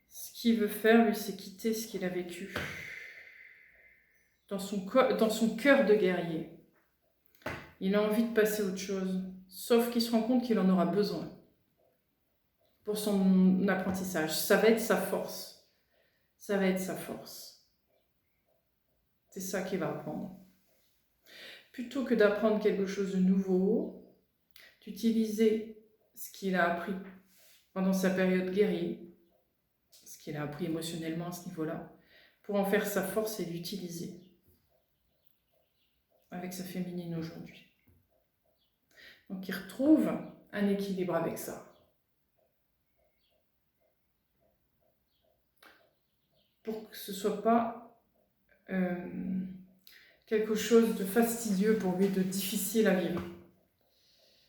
Ce qu'il veut faire, lui, c'est quitter ce qu'il a vécu. Dans son cœur de guerrier. Il a envie de passer à autre chose. Sauf qu'il se rend compte qu'il en aura besoin. Pour son apprentissage. Ça va être sa force. Ça va être sa force. C'est ça qu'il va apprendre. Plutôt que d'apprendre quelque chose de nouveau, d'utiliser ce qu'il a appris pendant sa période guerrier, ce qu'il a appris émotionnellement à ce niveau-là, pour en faire sa force et l'utiliser avec sa féminine aujourd'hui. Donc il retrouve un équilibre avec ça. Pour que ce ne soit pas quelque chose de fastidieux pour lui, de difficile à vivre.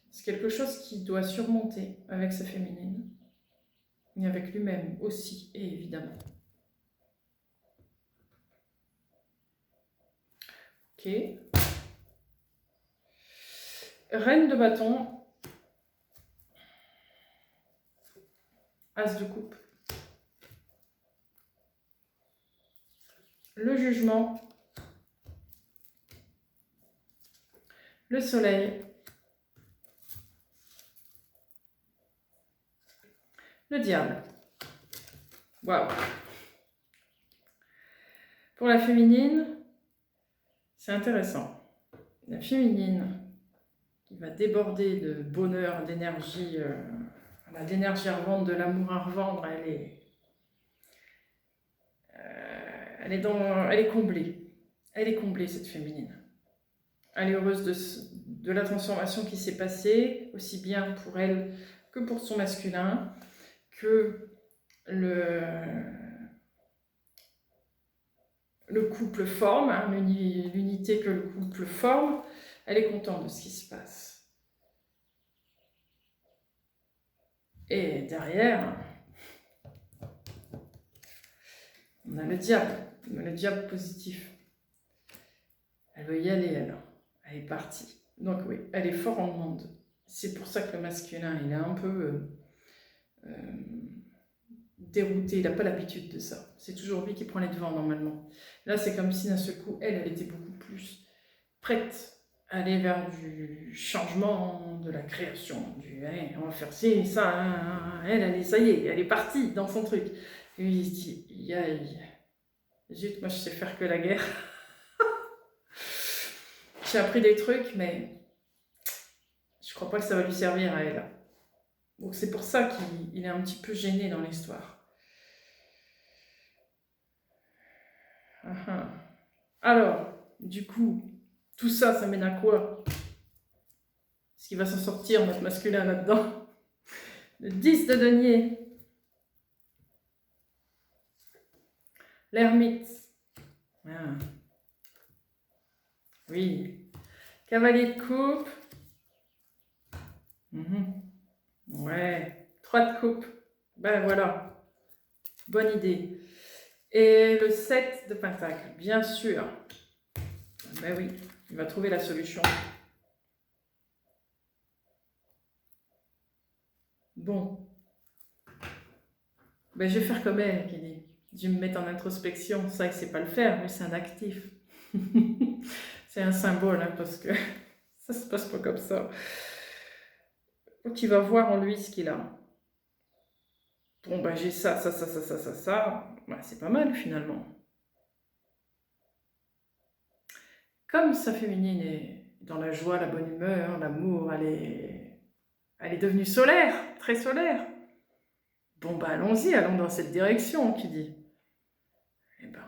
C'est quelque chose qu'il doit surmonter avec sa féminine, mais avec lui-même aussi, et évidemment. Ok. Reine de bâton. As de coupe. Le jugement, le soleil, le diable. Waouh! Pour la féminine, c'est intéressant. La féminine qui va déborder de bonheur, d'énergie, d'énergie à revendre, de l'amour à revendre, elle est comblée. Elle est comblée, cette féminine. Elle est heureuse de la transformation qui s'est passée, aussi bien pour elle que pour son masculin, que le couple forme, hein, l'unité que le couple forme. Elle est contente de ce qui se passe. Et derrière, on a le diable positif. Elle veut y aller, elle est partie. Donc oui, elle est fort en demande. C'est pour ça que le masculin, il est un peu dérouté, il n'a pas l'habitude de ça. C'est toujours lui qui prend les devants normalement. Là, c'est comme si d'un seul coup, elle était beaucoup plus prête aller vers du changement, de la création, hey, on va faire ci, ça, hein. Elle, ça y est, elle est partie dans son truc. Et lui, il se dit, aïe, zut, moi je sais faire que la guerre. J'ai appris des trucs, mais je crois pas que ça va lui servir à elle. Donc c'est pour ça qu'il est un petit peu gêné dans l'histoire. Alors, du coup, tout ça, ça mène à quoi? Est-ce qu'il va s'en sortir, notre masculin, là-dedans? Le 10 de denier. L'ermite. Ah. Oui. Cavalier de coupe. Ouais. 3 de coupe. Ben voilà. Bonne idée. Et le 7 de pentacle, bien sûr. Ben oui, il va trouver la solution. Bon. Ben je vais faire comme elle, qui dit. Je vais me mettre en introspection. Ça, il ne sait pas le faire, mais c'est un actif. C'est un symbole, hein, parce que ça se passe pas comme ça. Donc il va voir en lui ce qu'il a. Bon, ben j'ai ça. Ben, c'est pas mal finalement. Comme sa féminine est dans la joie, la bonne humeur, l'amour, elle est devenue solaire, très solaire. Bon, ben allons-y, allons dans cette direction, qui dit. Eh ben,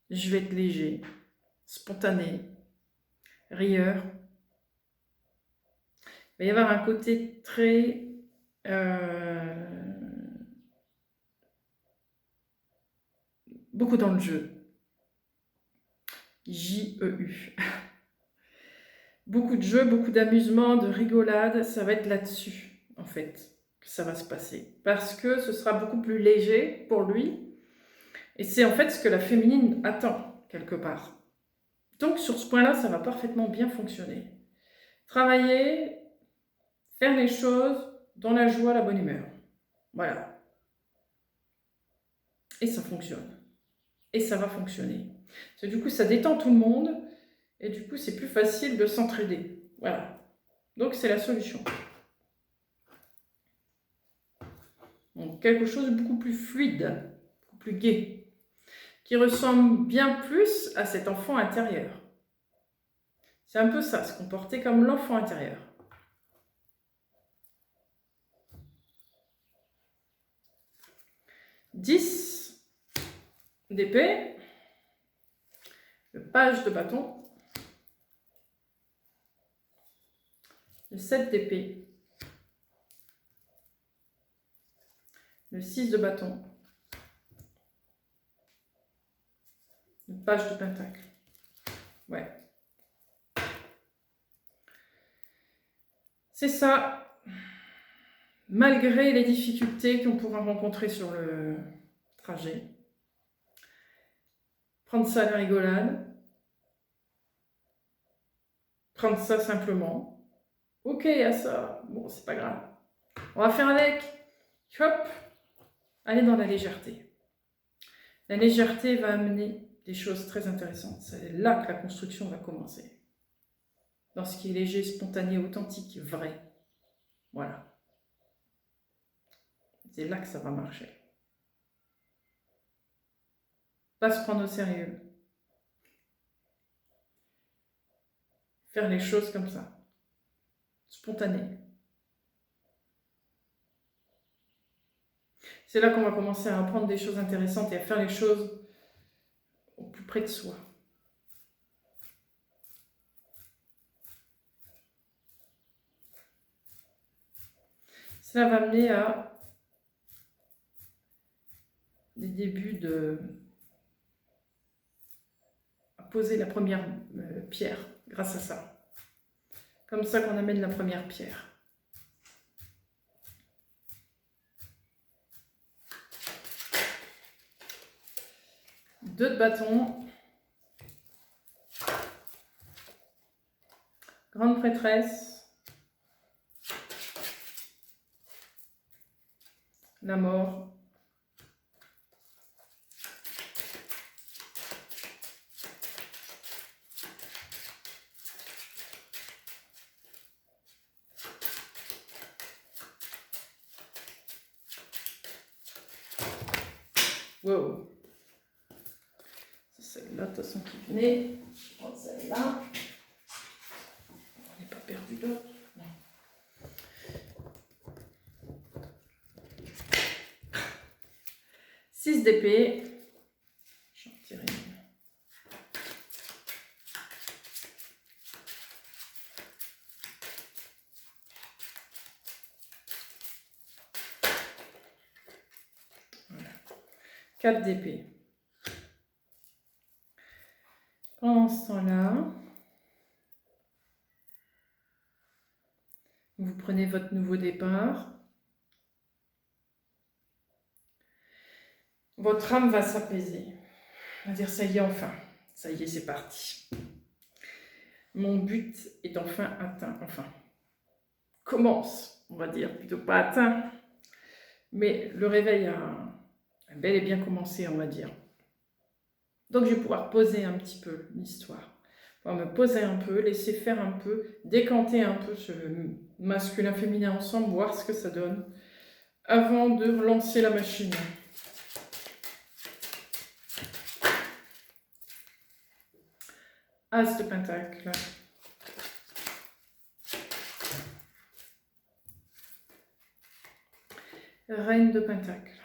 je vais être léger, spontané, rieur. Il va y avoir un côté très... beaucoup dans le jeu. J-E-U. Beaucoup de jeux, beaucoup d'amusement, de rigolade, ça va être là-dessus, en fait, que ça va se passer. Parce que ce sera beaucoup plus léger pour lui. Et c'est en fait ce que la féminine attend, quelque part. Donc sur ce point-là, ça va parfaitement bien fonctionner. Travailler, faire les choses dans la joie, la bonne humeur. Voilà. Et ça fonctionne. Et ça va fonctionner. Parce que du coup, ça détend tout le monde. Et du coup, c'est plus facile de s'entraider. Voilà. Donc, c'est la solution. Donc, quelque chose de beaucoup plus fluide, beaucoup plus gai, qui ressemble bien plus à cet enfant intérieur. C'est un peu ça, se comporter comme l'enfant intérieur. « 10 d'épée, le page de bâton, le 7 d'épée, le 6 de bâton, le page de pentacle. Ouais. C'est ça. Malgré les difficultés qu'on pourra rencontrer sur le trajet. Prendre ça à la rigolade. Prendre ça simplement. Ok, à ça. Bon, c'est pas grave. On va faire avec. Hop. Aller dans la légèreté. La légèreté va amener des choses très intéressantes. C'est là que la construction va commencer. Dans ce qui est léger, spontané, authentique, vrai. Voilà. C'est là que ça va marcher. Pas se prendre au sérieux. Faire les choses comme ça. Spontané. C'est là qu'on va commencer à apprendre des choses intéressantes et à faire les choses au plus près de soi. Cela va amener à des débuts à poser la première pierre grâce à ça. Comme ça qu'on amène la première pierre. Deux de bâton. Grande prêtresse. La mort. Wow. C'est celle-là, de toute façon, qui venait. Je prends celle-là. On n'est pas perdu d'autres. 6 d'épée. J'en tire une. Voilà. 4 d'épée. Pendant ce temps-là, vous prenez votre nouveau départ. Votre âme va s'apaiser. On va dire, ça y est, enfin. Ça y est, c'est parti. Mon but est enfin atteint. Enfin, commence, on va dire. Plutôt pas atteint. Mais le réveil a bel et bien commencé, on va dire. Donc, je vais pouvoir poser un petit peu l'histoire. Me poser un peu, laisser faire un peu, décanter un peu ce masculin-féminin ensemble, voir ce que ça donne, avant de relancer la machine. As de pentacle. Reine de pentacle.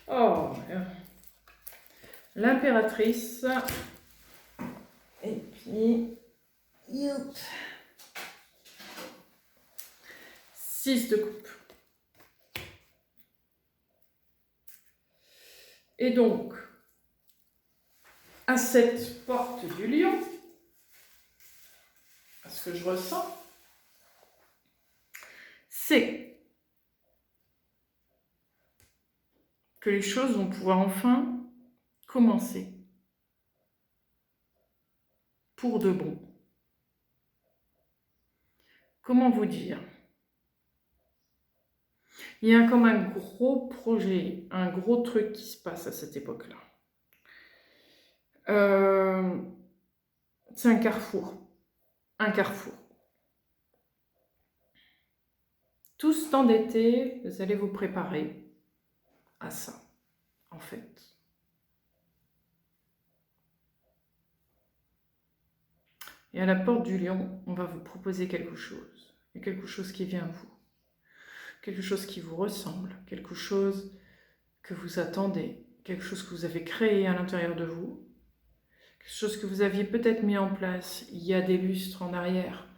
Oh, l'impératrice. Et puis, 6 de coupe. Et donc, à cette porte du lion, à ce que je ressens, c'est que les choses vont pouvoir enfin commencer pour de bon. Comment vous dire? Il y a comme un gros projet, un gros truc qui se passe à cette époque-là. C'est un carrefour. Un carrefour. Tout ce temps d'été, vous allez vous préparer à ça, en fait. Et à la porte du lion, on va vous proposer quelque chose. Il y a quelque chose qui vient à vous. Quelque chose qui vous ressemble. Quelque chose que vous attendez. Quelque chose que vous avez créé à l'intérieur de vous. Quelque chose que vous aviez peut-être mis en place il y a des lustres en arrière,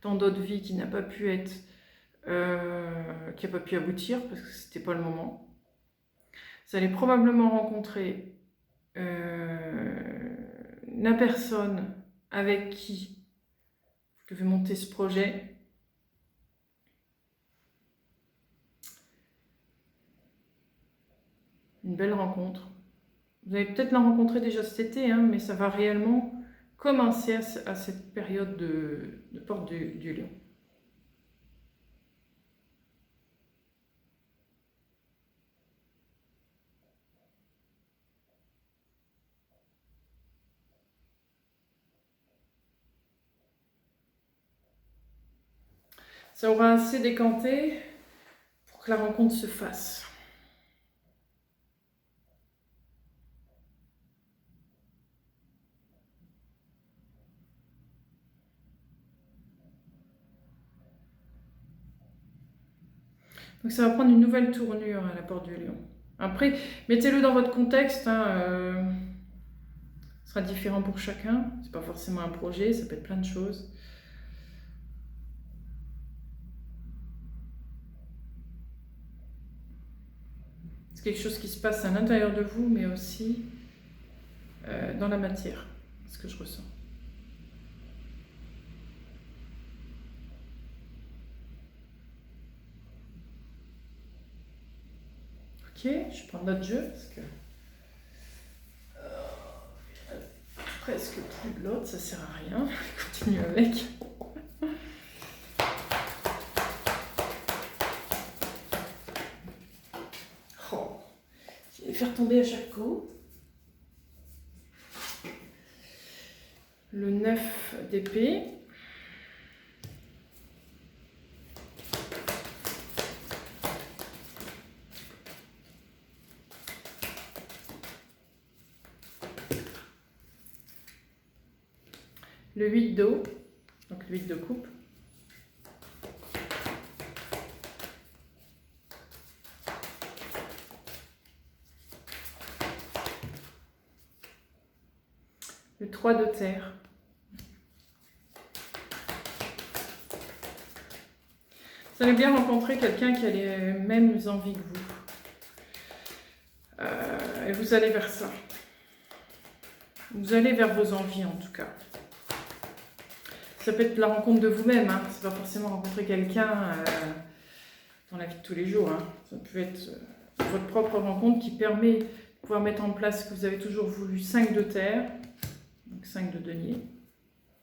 dans d'autres vies qui n'a pas pu être, qui n'a pas pu aboutir parce que c'était pas le moment. Vous allez probablement rencontrer la personne avec qui vous devez monter ce projet. Une belle rencontre. Vous allez peut-être la rencontrer déjà cet été, hein, mais ça va réellement commencer à cette période de porte du lion. Ça aura assez décanté pour que la rencontre se fasse. Donc ça va prendre une nouvelle tournure à la porte du lion. Après, mettez-le dans votre contexte. Ce sera différent pour chacun. C'est pas forcément un projet, ça peut être plein de choses. C'est quelque chose qui se passe à l'intérieur de vous, mais aussi dans la matière, ce que je ressens. Ok, je prends notre jeu parce que presque plus de l'autre, ça sert à rien. Je continue avec. Oh, je vais les faire tomber à chaque coup. le 9 d'épée. Le 8 d'eau, donc le 8 de coupe. Le 3 de terre. Vous allez bien rencontrer quelqu'un qui a les mêmes envies que vous. Et vous allez vers ça. Vous allez vers vos envies en tout cas. Ça peut être la rencontre de vous-même, hein. C'est pas forcément rencontrer quelqu'un dans la vie de tous les jours. Hein. Ça peut être votre propre rencontre qui permet de pouvoir mettre en place ce que vous avez toujours voulu. 5 de terre, donc 5 de denier.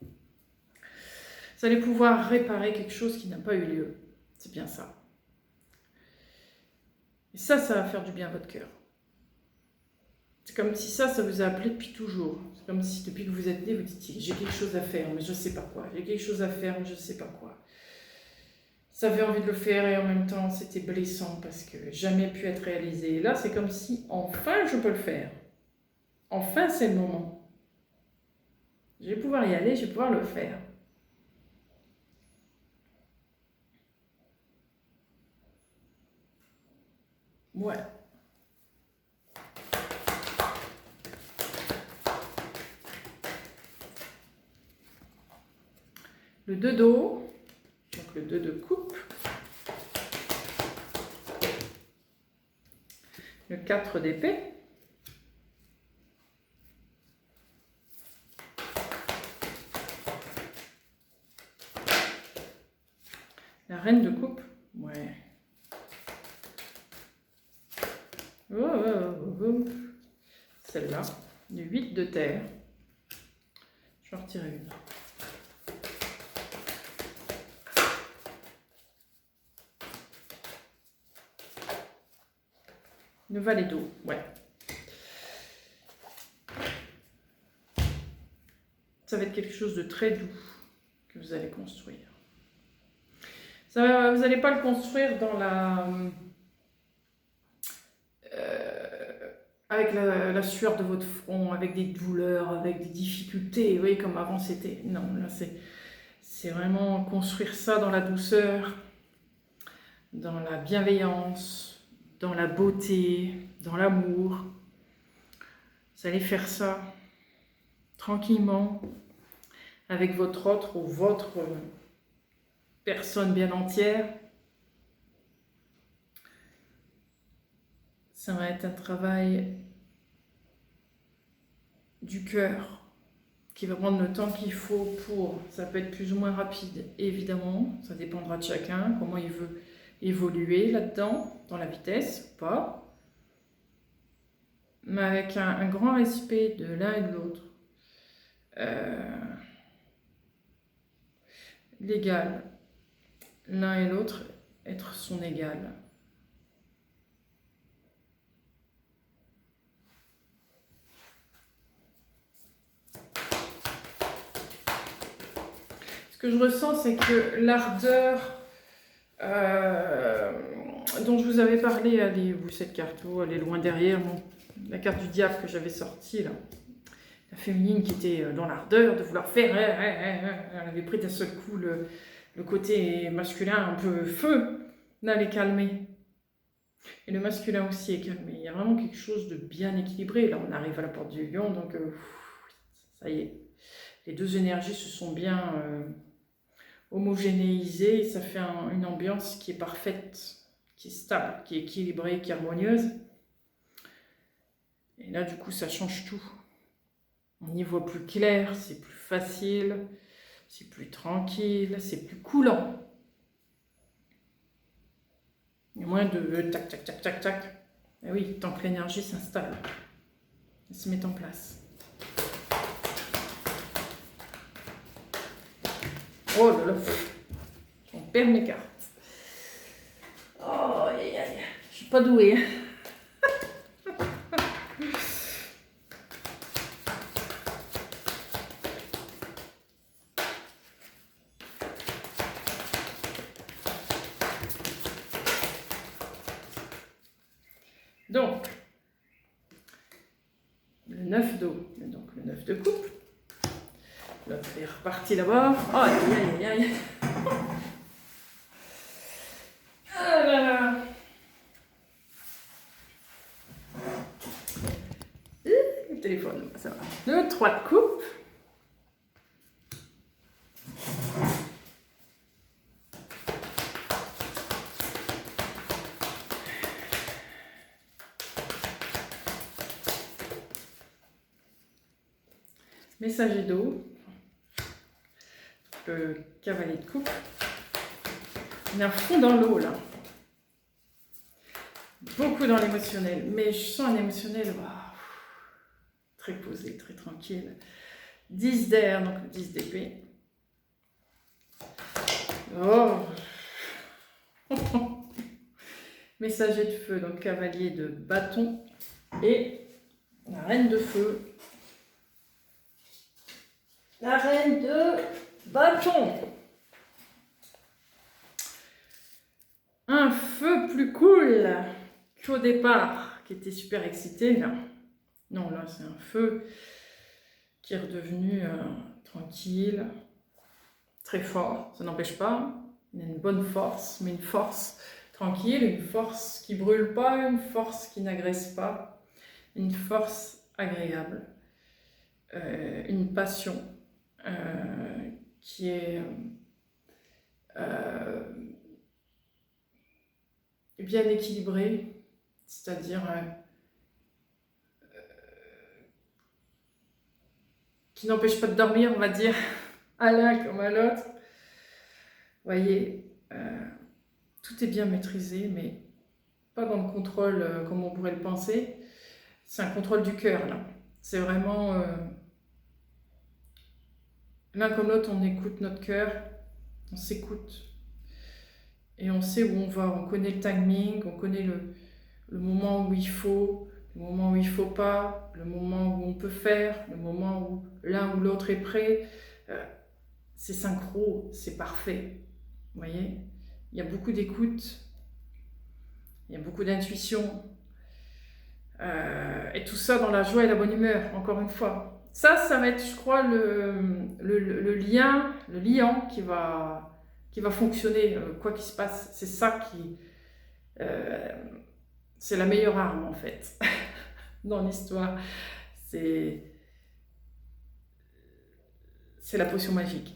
Vous allez pouvoir réparer quelque chose qui n'a pas eu lieu. C'est bien ça. Et ça va faire du bien à votre cœur. C'est comme si ça vous a appelé depuis toujours. C'est comme si depuis que vous êtes né, vous dites j'ai quelque chose à faire, mais je ne sais pas quoi. J'ai quelque chose à faire, mais je ne sais pas quoi. Ça avait envie de le faire et en même temps, c'était blessant parce que jamais pu être réalisé. Et là, c'est comme si enfin je peux le faire. Enfin, c'est le moment. Je vais pouvoir y aller, je vais pouvoir le faire. Ouais. Le 2 d'eau, donc le 2 de coupe. Le 4 d'épée. La reine de coupe. Ouais. Celle-là. Le 8 de terre. Je vais en retirer une. Le valet d'eau, ouais. Ça va être quelque chose de très doux que vous allez construire. Ça, vous n'allez pas le construire dans avec la sueur de votre front, avec des douleurs, avec des difficultés. Vous voyez, comme avant c'était. Non, là c'est vraiment construire ça dans la douceur, dans la bienveillance, dans la beauté, dans l'amour. Vous allez faire ça tranquillement avec votre autre ou votre personne bien entière. Ça va être un travail du cœur qui va prendre le temps qu'il faut pour... Ça peut être plus ou moins rapide, évidemment. Ça dépendra de chacun, comment il veut évoluer là-dedans, dans la vitesse ou pas. Mais avec un grand respect de l'un et de l'autre. L'égal. L'un et l'autre, être son égal. Ce que je ressens, c'est que l'ardeur dont je vous avais parlé, elle est où cette carte? Oh, elle est loin derrière, bon, la carte du diable que j'avais sortie, là. La féminine qui était dans l'ardeur de vouloir faire, elle avait pris d'un seul coup le côté masculin un peu feu, là, elle est calmée. Et le masculin aussi est calmé. Il y a vraiment quelque chose de bien équilibré. Là, on arrive à la porte du lion, donc ça y est. Les deux énergies se sont bien homogénéisées. Ça fait une ambiance qui est parfaite, qui est stable, qui est équilibrée, qui est harmonieuse. Et là, du coup, ça change tout. On y voit plus clair, c'est plus facile, c'est plus tranquille, c'est plus coulant. Il y a moins de tac, tac, tac, tac, tac. Et oui, tant que l'énergie s'installe, elle se met en place. Oh là là, on perd mes cartes. Oh, aïe, aïe, je suis pas douée. Donc, le 9 d'eau, donc le 9 de coupe. L'autre est reparti d'abord. Oh, aïe, aïe, aïe, aïe. Ah là là. Le téléphone, ça va. Le 3 de coupe. Messager d'eau. Le cavalier de coupe. On est à fond dans l'eau là. Beaucoup dans l'émotionnel. Mais je sens un émotionnel très posé, très tranquille. 10 d'air, donc le 10 d'épée. Oh. Messager de feu, donc cavalier de bâton. Et la reine de feu. La reine de bâton. Un feu plus cool qu'au départ, qui était super excité là. Non, là c'est un feu qui est redevenu tranquille, très fort. Ça n'empêche pas, il y a une bonne force, mais une force tranquille, une force qui brûle pas, une force qui n'agresse pas, une force agréable, une passion qui est bien équilibrée, c'est-à-dire qui n'empêche pas de dormir, on va dire, à l'un comme à l'autre. Vous voyez, tout est bien maîtrisé, mais pas dans le contrôle comme on pourrait le penser. C'est un contrôle du cœur, là. C'est vraiment... l'un comme l'autre, on écoute notre cœur, on s'écoute. Et on sait où on va, on connaît le timing, on connaît le moment où il faut, le moment où il ne faut pas, le moment où on peut faire, le moment où l'un ou l'autre est prêt. C'est synchro, c'est parfait. Vous voyez, il y a beaucoup d'écoute, il y a beaucoup d'intuition. Et tout ça dans la joie et la bonne humeur, encore une fois. Ça va être, je crois, le liant qui va fonctionner, quoi qu'il se passe. C'est ça qui... c'est la meilleure arme, en fait, dans l'histoire. C'est la potion magique.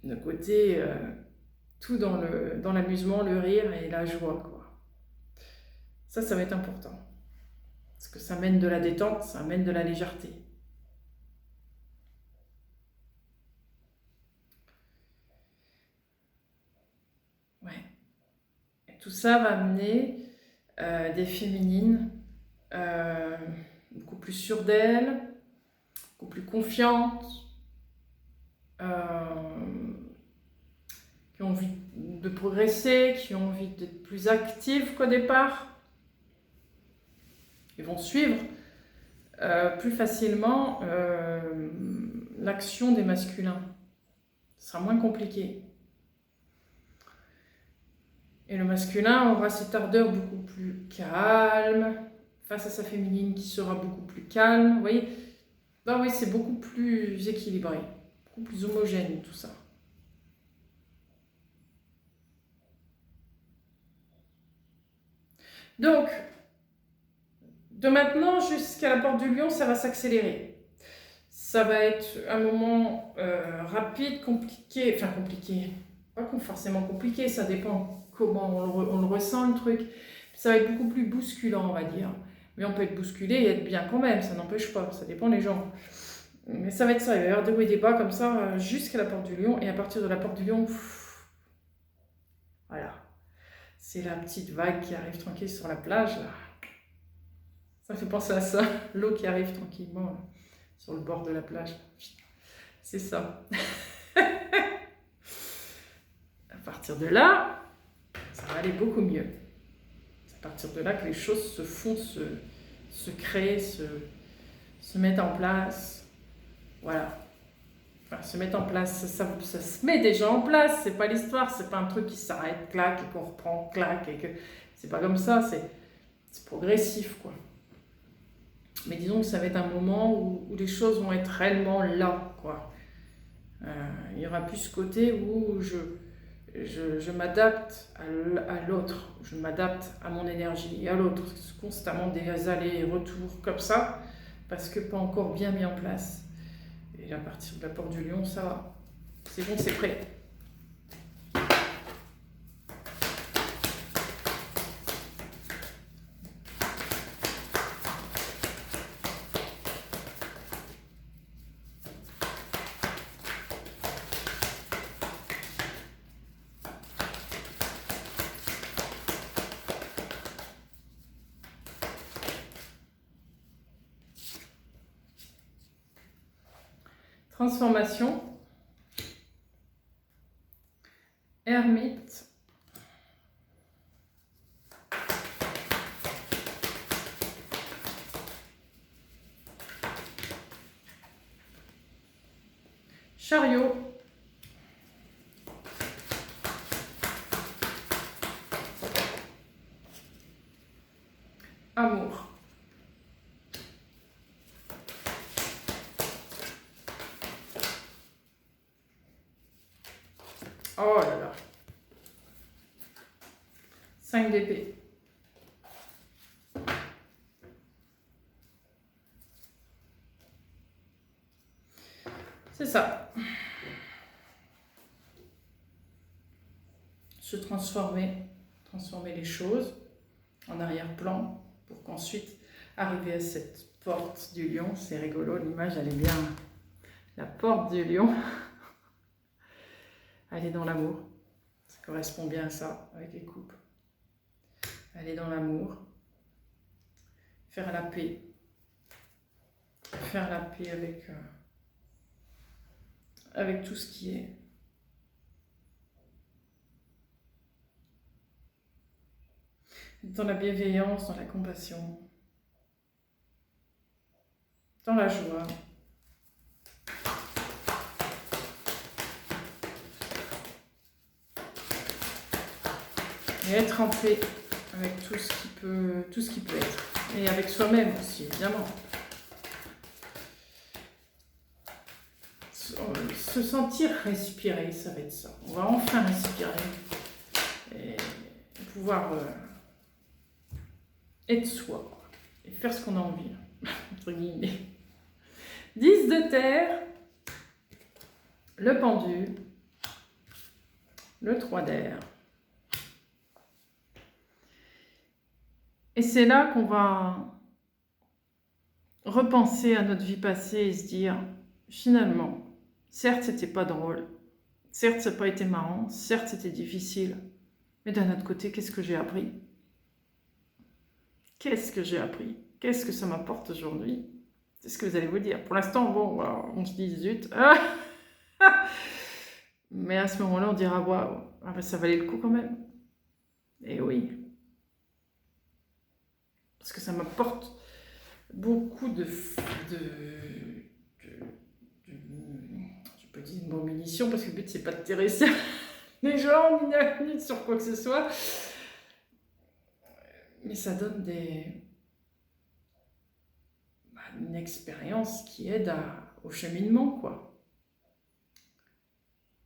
Le côté, tout dans l'amusement, le rire et la joie, quoi. Ça va être important. Parce que ça amène de la détente, ça amène de la légèreté. Ouais. Et tout ça va amener des féminines beaucoup plus sûres d'elles, beaucoup plus confiantes, qui ont envie de progresser, qui ont envie d'être plus actives qu'au départ. Ils vont suivre plus facilement l'action des masculins. Ce sera moins compliqué. Et le masculin aura cette ardeur beaucoup plus calme, face à sa féminine qui sera beaucoup plus calme. Vous voyez, bah oui, c'est beaucoup plus équilibré, beaucoup plus homogène tout ça. Donc, de maintenant jusqu'à la porte du lion, ça va s'accélérer. Ça va être un moment rapide, compliqué, enfin compliqué, pas forcément compliqué, ça dépend comment on le ressent le truc. Ça va être beaucoup plus bousculant, on va dire. Mais on peut être bousculé et être bien quand même, ça n'empêche pas, ça dépend des gens. Mais ça va être ça, il va y avoir des hauts et des bas comme ça jusqu'à la porte du lion. Et à partir de la porte du lion, voilà. C'est la petite vague qui arrive tranquille sur la plage, là. Ça me fait penser à ça, l'eau qui arrive tranquillement là, sur le bord de la plage. C'est ça. À partir de là, ça va aller beaucoup mieux. C'est à partir de là que les choses se font, se créent, se mettent en place. Voilà. Enfin, se mettent en place, ça se met déjà en place. C'est pas l'histoire, c'est pas un truc qui s'arrête, clac, et qu'on reprend, clac, et que... C'est pas comme ça, c'est progressif, quoi. Mais disons que ça va être un moment où les choses vont être réellement là, quoi. Il n'y aura plus ce côté où je m'adapte à l'autre, je m'adapte à mon énergie et à l'autre, constamment des allers et retours comme ça, parce que pas encore bien mis en place. Et à partir de la porte du lion, ça va. C'est bon, c'est prêt. Transformation, ermite, chariot, amour. Oh là là. 5 d'épée. C'est ça. Se transformer les choses en arrière-plan pour qu'ensuite arriver à cette porte du lion. C'est rigolo, l'image elle est bien. La porte du lion. Elle est dans l'amour. Ça correspond bien à ça avec les coupes. Elle est dans l'amour. Faire la paix. Faire la paix avec tout ce qui est. Dans la bienveillance, dans la compassion. Dans la joie. Et être en paix avec tout ce qui peut être. Et avec soi-même aussi, évidemment. Se sentir respirer, ça va être ça. On va enfin respirer. Et pouvoir être soi. Quoi. Et faire ce qu'on a envie. Entre guillemets. 10 de terre. Le pendu. Le 3 d'air. Et c'est là qu'on va repenser à notre vie passée et se dire, finalement, certes, c'était pas drôle, certes, ça n'a pas été marrant, certes, c'était difficile, mais d'un autre côté, qu'est-ce que j'ai appris? Qu'est-ce que j'ai appris? Qu'est-ce que ça m'apporte aujourd'hui? C'est ce que vous allez vous dire. Pour l'instant, bon, on se dit zut. Mais à ce moment-là, on dira, waouh, ça valait le coup quand même. Et oui. Parce que ça m'apporte beaucoup de je peux dire une bonne munition, parce que le but c'est pas de terresser les gens ni sur quoi que ce soit, mais ça donne une expérience qui aide au cheminement, quoi.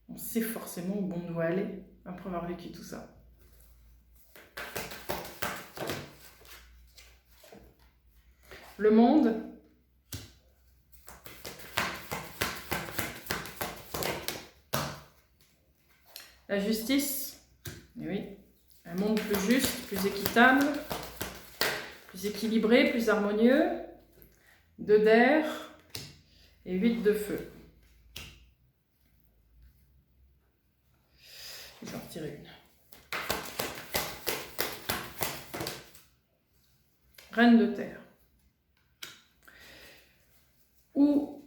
On sait forcément où on doit aller après avoir vécu tout ça. Le monde. La justice. Et oui. Un monde plus juste, plus équitable, plus équilibré, plus harmonieux. 2 d'air et 8 de feu. Je vais en retirer une. Reine de terre. Où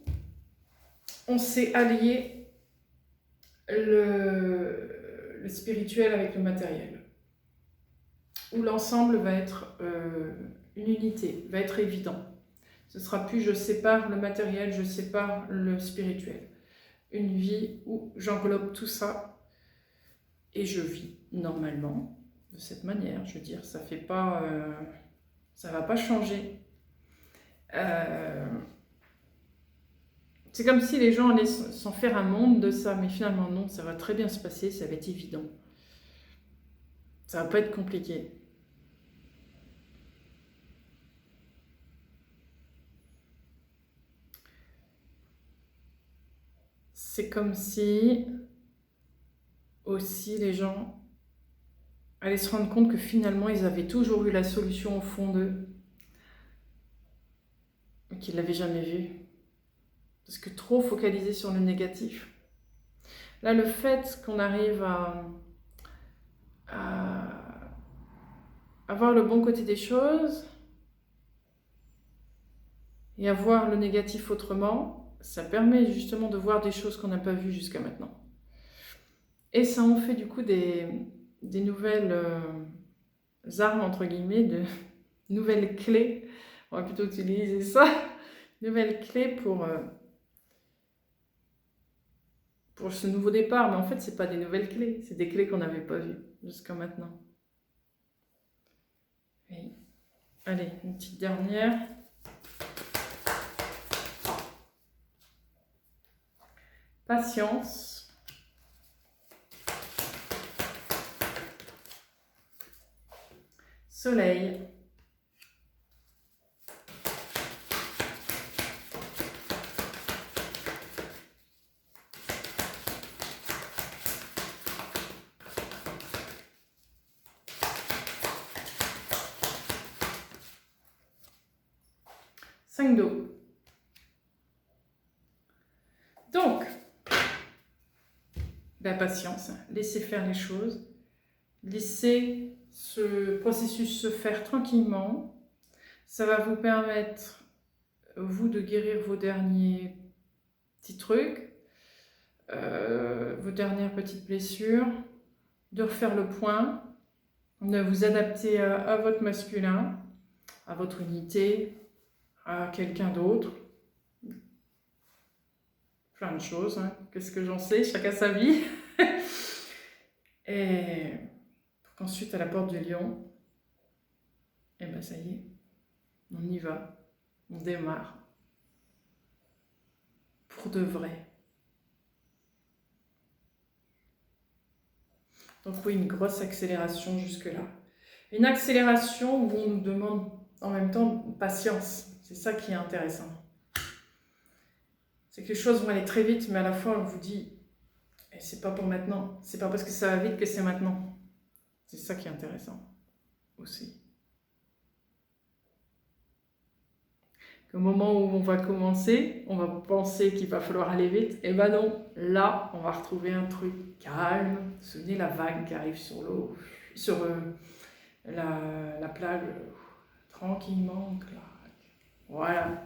on s'est allié le spirituel avec le matériel. Où l'ensemble va être une unité, va être évident. Ce sera plus je sépare le matériel, je sépare le spirituel. Une vie où j'englobe tout ça et je vis normalement de cette manière. Je veux dire, ça fait pas Ça ne va pas changer. C'est comme si les gens allaient s'en faire un monde de ça, mais finalement non, ça va très bien se passer, ça va être évident. Ça va pas être compliqué. C'est comme si aussi les gens allaient se rendre compte que finalement ils avaient toujours eu la solution au fond d'eux, mais qu'ils ne l'avaient jamais vue. Parce que trop focalisé sur le négatif. Là, le fait qu'on arrive à voir le bon côté des choses et à voir le négatif autrement, ça permet justement de voir des choses qu'on n'a pas vues jusqu'à maintenant. Et ça en fait du coup des nouvelles armes, entre guillemets, de nouvelles clés. On va plutôt utiliser ça. Nouvelles clés pour ce nouveau départ. Mais en fait, ce n'est pas des nouvelles clés. C'est des clés qu'on n'avait pas vues jusqu'à maintenant. Et, allez, une petite dernière. Patience. Soleil. Cinq d'eau. Donc, la patience, laissez faire les choses, laissez ce processus se faire tranquillement. Ça va vous permettre, vous, de guérir vos derniers petits trucs, vos dernières petites blessures, de refaire le point, de vous adapter à votre masculin, à votre unité, à quelqu'un d'autre. Plein de choses, hein. Qu'est-ce que j'en sais, chacun sa vie. Et pour qu'ensuite, à la porte du lion, et ben ça y est, on y va, on démarre. Pour de vrai. Donc oui, une grosse accélération jusque-là. Une accélération où on nous demande en même temps patience. C'est ça qui est intéressant. C'est que les choses vont aller très vite, mais à la fois on vous dit, et c'est pas pour maintenant. C'est pas parce que ça va vite que c'est maintenant. C'est ça qui est intéressant aussi. Au moment où on va commencer, on va penser qu'il va falloir aller vite. Et ben non, là, on va retrouver un truc calme. Vous vous souvenez, la vague qui arrive sur l'eau, sur la plage, tranquillement, clac. Voilà.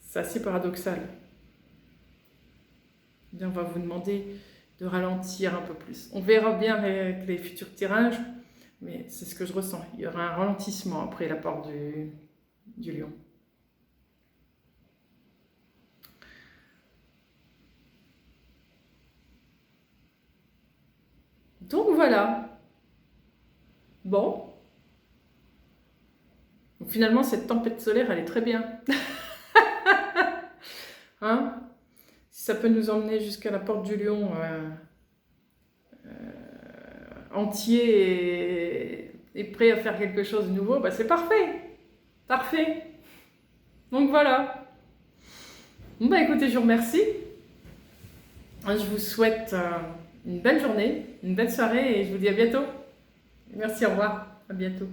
C'est assez paradoxal. Et on va vous demander de ralentir un peu plus. On verra bien avec les futurs tirages, mais c'est ce que je ressens. Il y aura un ralentissement après la porte du lion. Donc voilà. Bon. Donc finalement, cette tempête solaire, elle est très bien. Hein? Si ça peut nous emmener jusqu'à la porte du lion entier et prêt à faire quelque chose de nouveau, bah c'est parfait. Parfait. Donc voilà. Bon bah écoutez, je vous remercie. Je vous souhaite une belle journée, une belle soirée et je vous dis à bientôt. Merci, au revoir. À bientôt.